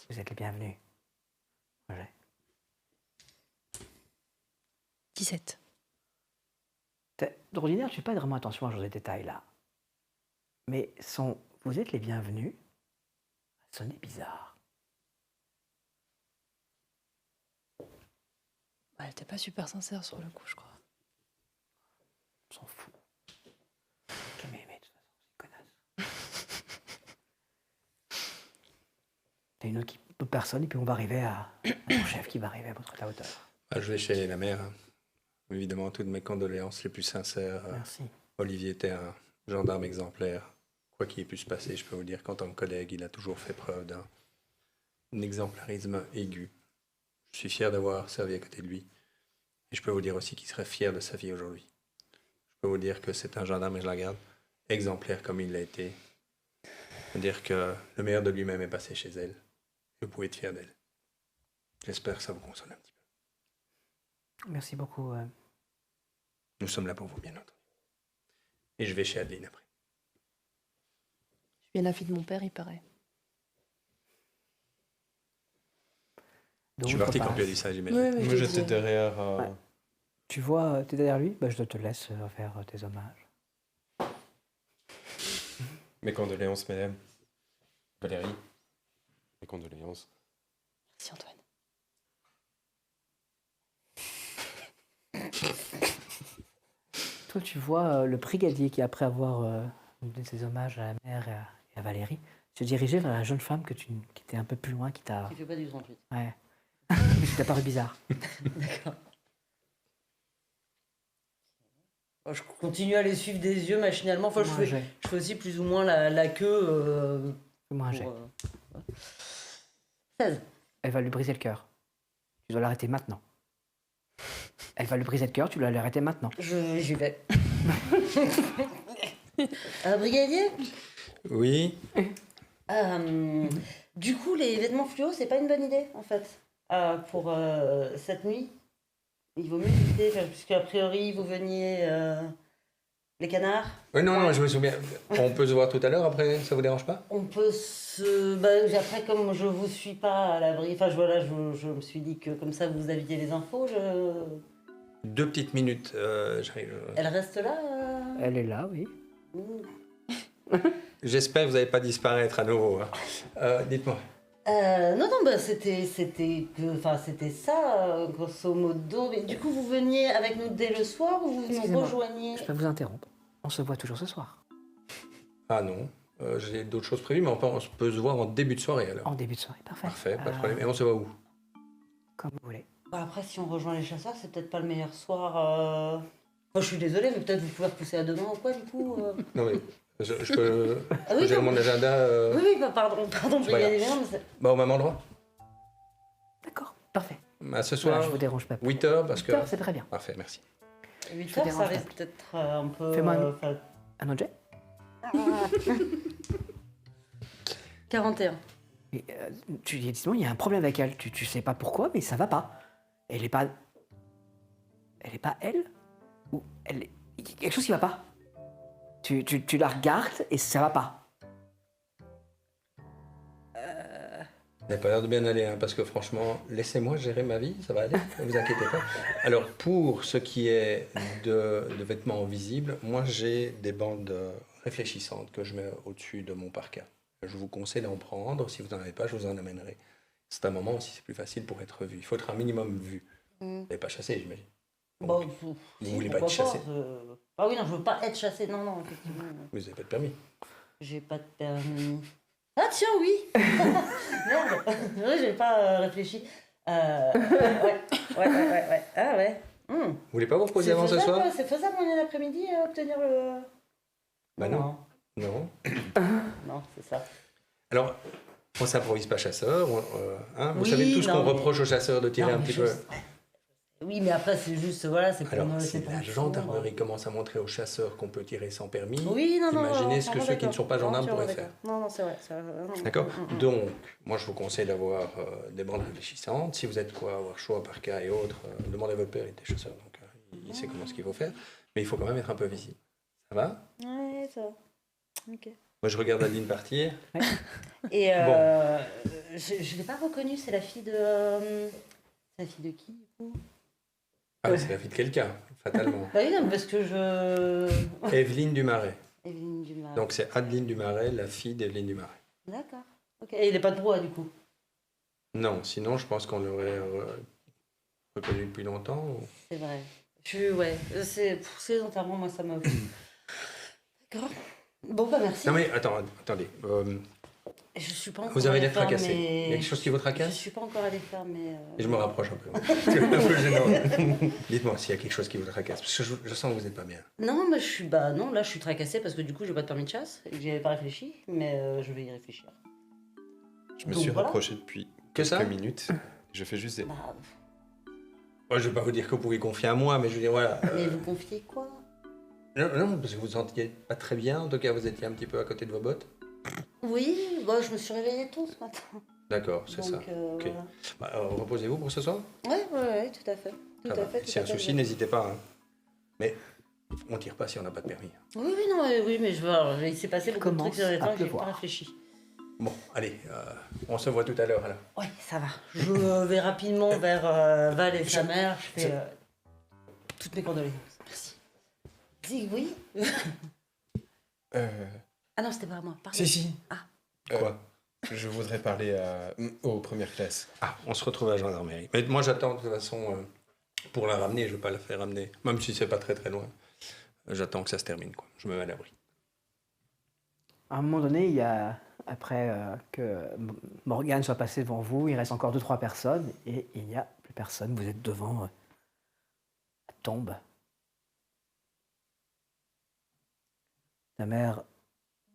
Vous êtes les bienvenus. Roger. 17. D'ordinaire, tu fais pas vraiment attention à ce genre de détails là. Mais vous êtes les bienvenus, ça sonnait bizarre. Elle était pas super sincère sur le coup, je crois. On s'en fout. Jamais aimé, de toute façon, c'est une connasse. T'as d'autres personnes, et puis on va arriver à mon chef qui va arriver à la hauteur. Ah, je vais chez la mère. Hein. Évidemment, toutes mes condoléances les plus sincères. Merci. Olivier était un gendarme exemplaire. Quoi qu'il ait pu se passer, je peux vous dire qu'en tant que collègue, il a toujours fait preuve d'un exemplarisme aigu. Je suis fier d'avoir servi à côté de lui. Et je peux vous dire aussi qu'il serait fier de sa vie aujourd'hui. Je peux vous dire que c'est un gendarme, et je la garde, exemplaire comme il l'a été. Je peux dire que le meilleur de lui-même est passé chez elle. Et vous pouvez être fier d'elle. J'espère que ça vous console un petit peu. Merci beaucoup. Nous sommes là pour vous, bien entendu. Et je vais chez Adeline après. Je suis bien la fille de mon père, il paraît. Je suis D'autres parti quand passent. tu as dit ça, j'imagine. Oui, oui, Moi, je j'étais dis- derrière. Ouais. Tu vois, tu es derrière lui, bah, je te laisse faire tes hommages. Mes condoléances, madame. Valérie. Mes condoléances. Merci Antoine. Toi, tu vois le brigadier qui, après avoir donné ses hommages à la mère et à Valérie, se dirigeait vers la jeune femme qui était un peu plus loin, qui t'a... Qui fait pas du 38. Ouais. qui t'a paru bizarre. D'accord. Je continue à les suivre des yeux machinalement. Enfin, Fais-moi un jet. je fais aussi plus ou moins la queue. Fais-moi un jet. Pour, 16. Elle va lui briser le cœur. Tu dois l'arrêter maintenant. Elle va lui briser le cœur, tu dois l'arrêter maintenant. J'y vais. Brigadier Oui. Du coup, les vêtements fluo, c'est pas une bonne idée, en fait, pour cette nuit. Il vaut mieux éviter, puisque a priori, vous veniez les canards. Oui, non, je me souviens. On peut se voir tout à l'heure après, ça vous dérange pas? On peut se... après, comme je vous suis pas à l'abri, enfin, je me suis dit que comme ça, vous aviez les infos, 2 petites minutes, j'arrive. Elle reste là Elle est là, oui. J'espère que vous n'allez pas disparaître à nouveau. Hein. Dites-moi. Non, c'était ça, grosso modo. Mais du coup, vous veniez avec nous dès le soir ou vous nous Excusez-moi. rejoignez? Je peux vous interrompre. On se voit toujours ce soir. Ah non, j'ai d'autres choses prévues, mais on peut se voir en début de soirée alors. En début de soirée, parfait. Parfait, pas de problème. Et on se voit où? Comme vous voulez. Après, si on rejoint les chasseurs, c'est peut-être pas le meilleur soir. Moi, je suis désolée, mais peut-être vous pouvez repousser à demain ou quoi, du coup Non mais, je peux Ah oui, gérer non. mon agenda Oui, pardon, brigadier, mais non, mais au même endroit. D'accord, parfait. À ce Voilà, soir, je vous dérange pas. 8h, parce que... 8 heures, c'est très bien. Parfait, merci. 8 Je heures, dérange ça pas. risque peut-être un peu... Fais-moi un- enfin, Un autre jet 41. Mais, tu dis, dis-moi, il y a un problème avec elle. Tu sais pas pourquoi, mais ça va pas. Elle est pas... Elle est pas elle? Ou elle... Il y a quelque chose qui va pas. Tu la regardes et ça va pas. Vous n'avez pas l'air de bien aller, hein, parce que franchement, laissez-moi gérer ma vie, ça va aller, ne vous inquiétez pas. Alors, pour ce qui est de vêtements visibles, moi j'ai des bandes réfléchissantes que je mets au-dessus de mon parka. Je vous conseille d'en prendre, si vous n'en avez pas, je vous en amènerai. C'est un moment aussi, c'est plus facile pour être vu. Il faut être un minimum vu. Vous n'avez pas chassé, j'imagine. Bon, Vous si, voulez pas pourquoi être chassé? Ah oui, non, je veux pas être chassé. Non, effectivement. Vous n'avez pas de permis. J'ai pas de permis. Ah tiens, oui. Merde. Oui, j'ai pas réfléchi. Ouais. Ah ouais. Vous voulez pas vous reposer avant ce soir? C'est faisable en un après-midi obtenir le... Bah non. Non. Non, c'est ça. Alors, on s'improvise pas chasseur. Hein, vous Oui, savez tout ce non, qu'on mais- reproche aux chasseurs de tirer Non, un mais petit je peu. sais. Oui, mais après, c'est juste, voilà, c'est pour Alors, nous, si c'est pour la nous. gendarmerie commence à montrer aux chasseurs qu'on peut tirer sans permis, Oui, non, imaginez ce que entièrement ceux qui ne d'accord. sont pas gendarmes Entièrement pourraient faire. d'accord. Non, c'est vrai. D'accord. Donc, moi, je vous conseille d'avoir des bandes réfléchissantes. Si vous êtes quoi, avoir chaud à parka et autres, demandez à votre père, il était chasseur, donc il sait comment ce qu'il faut faire. Mais il faut quand même être un peu visible. Ça va? Ouais, ça va. Ok. Moi, je regarde Adeline partir. Et Bon. je l'ai pas reconnue, c'est la fille de... c'est la fille de qui, du coup? Ah, oui, c'est la fille de quelqu'un, fatalement. Bah oui, non, parce que je... Evelyne Dumaret. Evelyne Dumas. Donc, c'est Adeline Dumaret, la fille d'Evelyne Dumaret. D'accord. Ok. Et il n'est pas de brouhaha, du coup? Non, sinon, je pense qu'on l'aurait reconnu depuis longtemps. C'est vrai. Ouais, pour ces enterrements, moi, ça m'a... D'accord. Bon, bah merci. Non, mais attendez. Je suis pas encore Vous avez allée l'air faire tracassé. mes- Il y a quelque chose qui vous Je tracasse? suis pas encore allée faire, mais... Et je me rapproche un peu. C'est un peu gênant. Dites-moi s'il y a quelque chose qui vous tracasse, parce que je sens que vous n'êtes pas bien. Non, mais non, là, je suis tracassée parce que du coup, j'ai pas de permis de chasse et que j'y avais pas réfléchi, mais je vais y réfléchir. Je me Donc, suis voilà. rapproché depuis Que ça? quelques minutes. Je fais juste des... Bah, Moi, je ne vais pas vous dire que vous pouvez confier à moi, mais je veux dire, voilà. mais vous confiez quoi? Non, parce que vous ne vous sentiez pas très bien. En tout cas, vous étiez un petit peu à côté de vos bottes. Oui, bah, je me suis réveillée tôt ce matin. D'accord, c'est Donc, ça. Ok. voilà. Bah, reposez-vous pour ce soir. Ouais, tout à fait. Tout Ça à va. fait. S'il y a un souci, n'hésitez pas. Hein. Mais on tire pas si on n'a pas de permis. Oui, oui, non, oui, mais il s'est passé beaucoup de trucs sur les temps que j'ai pas réfléchi. Bon, allez, on se voit tout à l'heure alors. Oui, ça va. Je vais rapidement vers Val et sa mère. Je fais toutes mes condoléances. Merci. Dis oui. Ah non, c'était pas à moi. Pardon. Si. Ah. Quoi Je voudrais parler aux premières classes. Ah, on se retrouve à la gendarmerie. Mais moi, j'attends de toute façon pour la ramener. Je vais pas la faire ramener, même si c'est pas très très loin. J'attends que ça se termine, quoi. Je me mets à l'abri. À un moment donné, il y a, après que Morgane soit passée devant vous, il reste encore 2-3 personnes et il n'y a plus personne. Vous êtes devant la tombe. Ta mère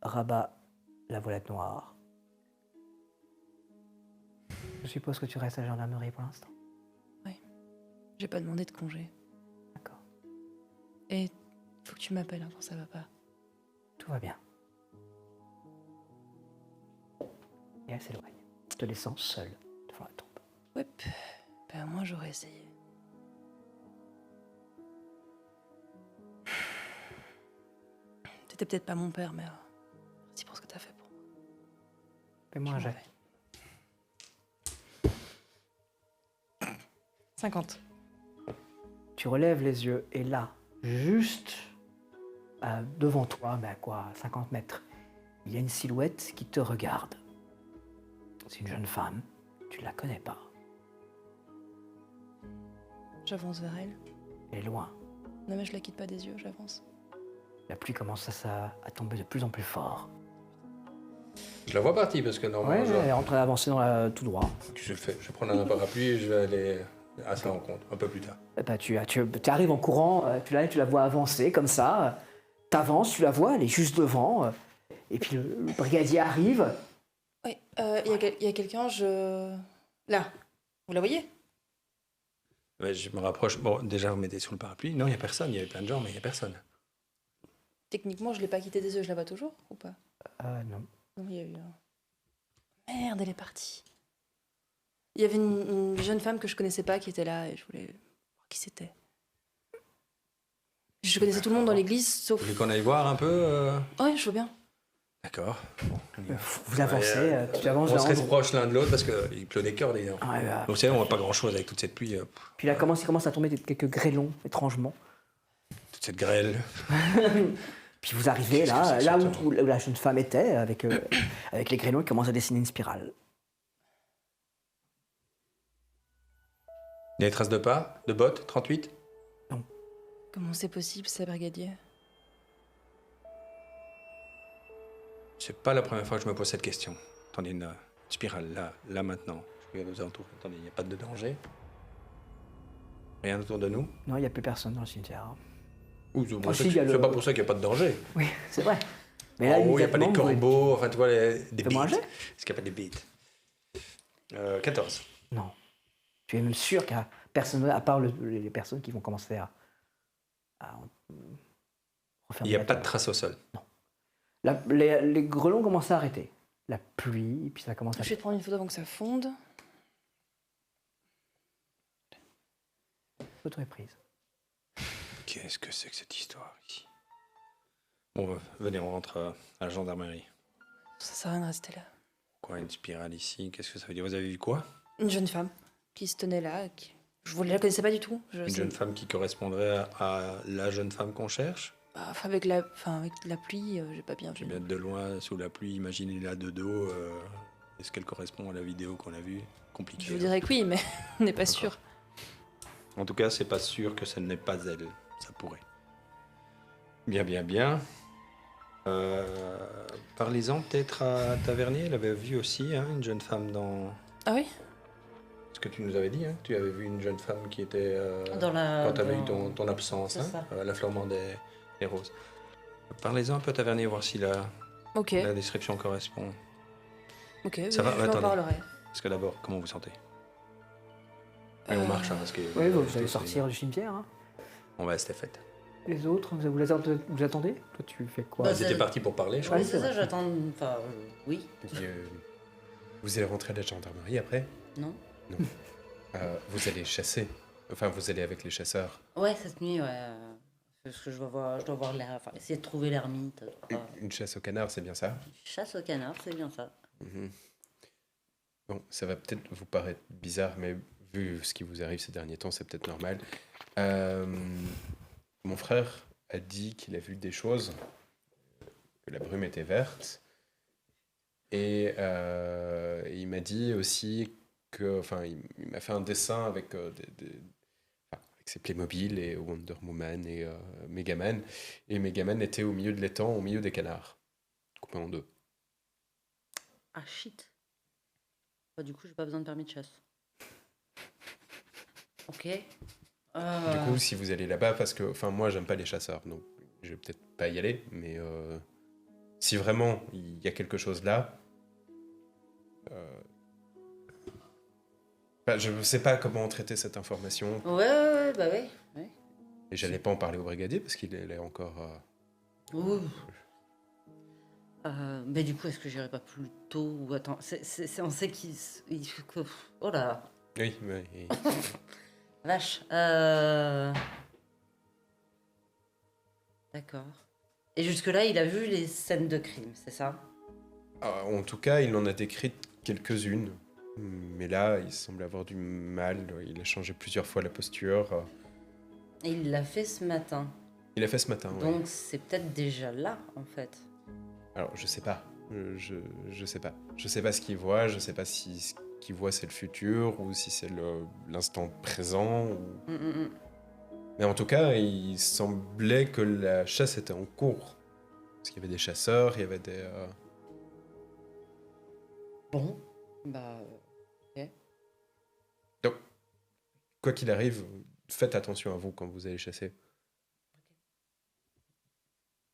rabat la voilette noire. Je suppose que tu restes à la gendarmerie pour l'instant. J'ai pas demandé de congé. D'accord. Et faut que tu m'appelles quand ça va pas. Tout va bien. Et elle s'éloigne, te laissant seule devant la tombe. Ouais, ben moi j'aurais essayé. T'étais peut-être pas mon père, mais merci pour ce que t'as fait pour moi. Fais-moi un Je m'en jet. vais. 50. Tu relèves les yeux et là, juste devant toi, mais à quoi, 50 mètres, il y a une silhouette qui te regarde. C'est une jeune femme, tu ne la connais pas, J'avance vers elle. elle est loin. Non mais je la quitte pas des yeux, j'avance. La pluie commence à tomber de plus en plus fort. Je la vois partie parce que normalement, Elle est en train d'avancer tout droit. je vais prendre un parapluie et je vais aller à sa rencontre un peu plus tard. Eh ben, tu arrives en courant, tu la vois avancer comme ça, t'avances, tu la vois, elle est juste devant, et puis le brigadier arrive. Oui, il y a quelqu'un, Là, vous la voyez? Ouais, je me rapproche. Bon, déjà, vous mettez sous le parapluie. Non, il n'y a personne. Il y avait plein de gens, mais il n'y a personne. Techniquement, je l'ai pas quittée des yeux, je la vois toujours, ou pas? Non. Non, il y a eu un... Merde, elle est partie. Il y avait une jeune femme que je connaissais pas qui était là et je voulais voir qui c'était. Je connaissais tout le monde dans l'église, sauf... Vous voulez qu'on aille voir un peu Ouais, je veux bien. D'accord. Bon, on y va. Vous avancez, tu avances On vers se l'endroit. rapproche l'un de l'autre parce qu'il pleut des cœurs, d'ailleurs. Ouais, ouais. Donc, c'est vrai, on voit pas grand-chose avec toute cette pluie, Puis là, il commence à tomber quelques grêlons, étrangement. toute cette grêle. Puis vous arrivez Qu'est-ce que c'est là que ça, où la jeune femme était, avec les grêlons qui commencent à dessiner une spirale. Il y a des traces de pas, de bottes, 38. Comment c'est possible, ça, brigadier? C'est pas la première fois que je me pose cette question. Attendez, une spirale, là, maintenant. Je regarde aux alentours. Attendez, il n'y a pas de danger. Rien autour de nous. Non, il n'y a plus personne dans le cimetière. Ou Ah, si, il y a c'est le- pas pour ça qu'il n'y a pas de danger. Oui, c'est vrai. Mais En haut, il n'y a pas des immédiatement, vous voyez- corbeaux, enfin, tu vois, des Fais-moi un bites. jet. Est-ce qu'il n'y a pas des bites 14. Non. Tu es même sûr qu'il n'y a personne, à part les personnes qui vont commencer à refermer Il n'y a la pas de tombe. traces au sol. Les grelons commencent à arrêter. La pluie, puis ça commence à... Je vais te prendre une photo avant que ça fonde. Photo est prise. Qu'est-ce que c'est que cette histoire ici? Bon, venez, on rentre à la gendarmerie. Ça sert à rien de rester là. Quoi, une spirale ici? Qu'est-ce que ça veut dire? Vous avez vu quoi? Une jeune femme qui se tenait là. Je ne la connaissais pas du tout. Une jeune femme qui correspondrait à la jeune femme qu'on cherche? Avec la pluie, j'ai pas bien Je vu. vais bien de loin, sous la pluie, imaginez-la de dos. Est-ce qu'elle correspond à la vidéo qu'on a vue? Compliqué. Je vous dirais que oui, mais on n'est pas D'accord. sûr. En tout cas, c'est pas sûr que ce n'est pas elle. Ça pourrait. Bien. Parlez-en peut-être à Tavernier. Elle avait vu aussi une jeune femme dans... Ah oui? Ce que tu nous avais dit, hein. Tu avais vu une jeune femme qui était... Dans la- quand tu avais eu dans- ton absence, C'est ça. à la Flamand des Roses. Parlez-en un peu à Tavernier, voir si la Ok, description correspond. ok, Ça va, je lui en attendez. parlerai. Parce que d'abord, comment vous sentez? Et on marche, parce que... Oui, vous allez sortir du cimetière. Hein. On va à cette fête. Les autres, vous attendez? Toi, tu fais quoi? Bah, Ils étaient partis pour parler, je Oui, crois. c'est ça, j'attends. Enfin, oui. Vous allez rentrer à la gendarmerie après? Non. Vous allez chasser. Enfin, vous allez avec les chasseurs. Ouais, cette nuit, ouais. Parce que je dois voir enfin, essayer de trouver l'ermite. Une chasse au canard, c'est bien ça? Chasse au canard, c'est bien ça. Mhm. Bon, ça va peut-être vous paraître bizarre, mais vu ce qui vous arrive ces derniers temps, c'est peut-être normal. Euh, Mon frère a dit qu'il a vu des choses, que la brume était verte, et il m'a dit aussi que, enfin, il m'a fait un dessin avec, enfin, avec ses Playmobil et Wonder Woman et Megaman, et Megaman était au milieu de l'étang, au milieu des canards, coupé en deux. Ah shit. Bah, du coup, j'ai pas besoin de permis de chasse. Ok. Du coup, si vous allez là-bas, parce que, enfin, moi, j'aime pas les chasseurs, donc je vais peut-être pas y aller, mais si vraiment il y a quelque chose là, bah, je sais pas comment traiter cette information, bah ouais. Ouais. et j'allais pas en parler au brigadier parce qu'il est encore. Ouh. Mais du coup, est-ce que j'irai pas plus tôt ou attends, on sait oh là, Oui, mais vache. D'accord. Et jusque-là, il a vu les scènes de crime, c'est ça? en tout cas, il en a décrit quelques-unes, mais là, il semble avoir du mal. Il a changé plusieurs fois la posture. Et il l'a fait ce matin. Il a fait ce matin, oui. Donc c'est peut-être déjà là, en fait. Alors, je sais pas. Je sais pas. Je sais pas ce qu'il voit. Je sais pas si ce qu'il voit c'est le futur ou si c'est l'instant présent. Mm. Mais en tout cas, il semblait que la chasse était en cours. Parce qu'il y avait des chasseurs, il y avait des. Bon, bah, Donc, quoi qu'il arrive, faites attention à vous quand vous allez chasser.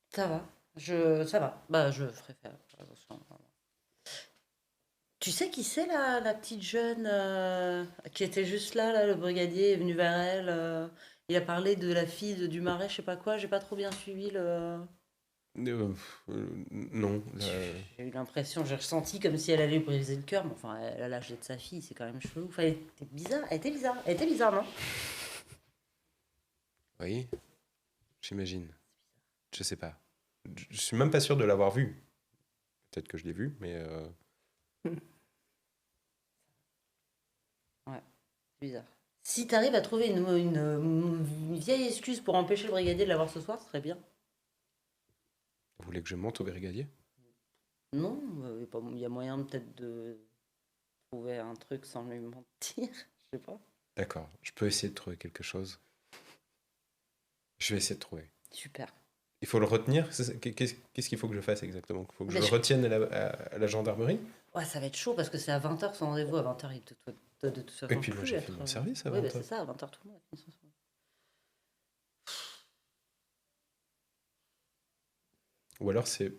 ça va. Ça va. Bah, je ferai faire attention. Tu sais qui c'est la petite jeune qui était juste là, le brigadier est venu vers elle. Il a parlé de la fille du marais, je sais pas quoi. J'ai pas trop bien suivi le. Non. J'ai eu l'impression, j'ai ressenti comme si elle allait lui briser le cœur. Mais enfin, elle a l'âge de sa fille, c'est quand même chelou. Enfin, elle était bizarre. Elle était bizarre, non? Oui, j'imagine. Je sais pas. Je suis même pas sûr de l'avoir vue. Peut-être que je l'ai vue, mais. Ouais, bizarre. Si t'arrives à trouver une vieille excuse pour empêcher le brigadier de la voir ce soir, ce serait bien. Vous voulez que je monte au brigadier? Non, il y a moyen peut-être de trouver un truc sans lui mentir. Je sais pas. D'accord, je peux essayer de trouver quelque chose. Je vais essayer de trouver. Super. Il faut le retenir? Qu'est-ce qu'il faut que je fasse exactement? Il faut que je Mais le je- retienne à la gendarmerie? Ouais, ça va être chaud parce que c'est à 20h son rendez-vous. À 20h, il doit de toute façon Et puis moi plus j'ai être, fini mon service à Oui, bah, 20h. c'est ça, à 20h tout le monde a fini son service. Ou alors c'est.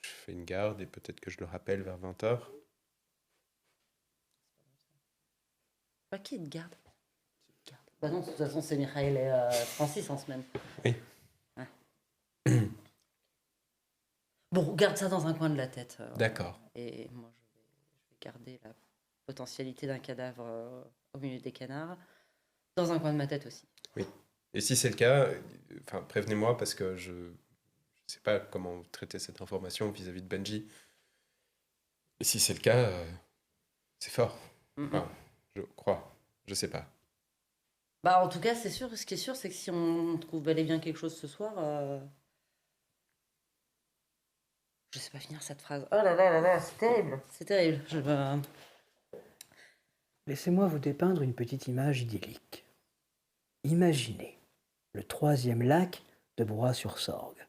Je fais une garde et peut-être que je le rappelle vers 20h. Pas qui est de garde? Bah non, de toute façon, c'est Michael et Francis en semaine. Oui. Ouais. Bon, garde ça dans un coin de la tête. D'accord. Et moi, je vais garder la potentialité d'un cadavre au milieu des canards dans un coin de ma tête aussi. Oui. Et si c'est le cas, enfin, prévenez-moi parce que je ne sais pas comment traiter cette information vis-à-vis de Benji. Et si c'est le cas, c'est fort. Mhm. Enfin, je crois. Je sais pas. Bah, en tout cas, c'est sûr. Ce qui est sûr, c'est que si on trouve bel et bien quelque chose ce soir, je sais pas finir cette phrase. Oh là là, c'est terrible. C'est terrible. Laissez-moi vous dépeindre une petite image idyllique. Imaginez le 3e lac de Broye-sur-Sorgue.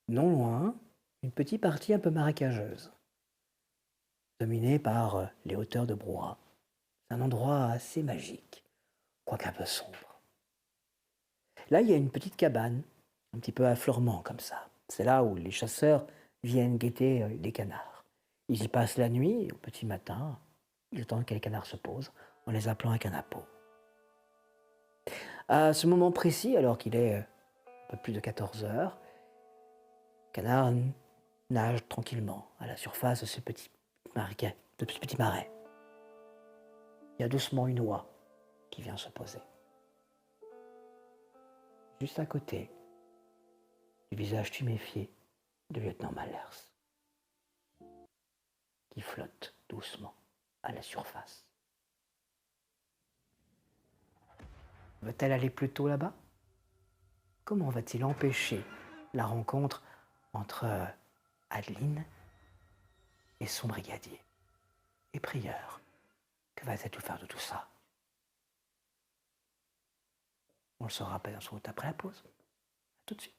Non loin, une petite partie un peu marécageuse, dominée par les hauteurs de Broye. C'est un endroit assez magique, quoique un peu sombre. Là, il y a une petite cabane, un petit peu à florement comme ça. C'est là où les chasseurs viennent guetter les canards. Ils y passent la nuit et au petit matin, ils attendent que les canards se posent en les appelant un canapo. À ce moment précis, alors qu'il est un peu plus de 14 heures, le canard nage tranquillement à la surface de ce petit marais. Il y a doucement une oie qui vient se poser. juste à côté du visage tuméfié du lieutenant Malers, qui flotte doucement à la surface. Va-t-elle aller plus tôt là-bas? Comment va-t-il empêcher la rencontre entre Adeline et son brigadier? Et Prieur, que va-t-elle faire de tout ça? On le saura pas sans doute après la pause. À tout de suite.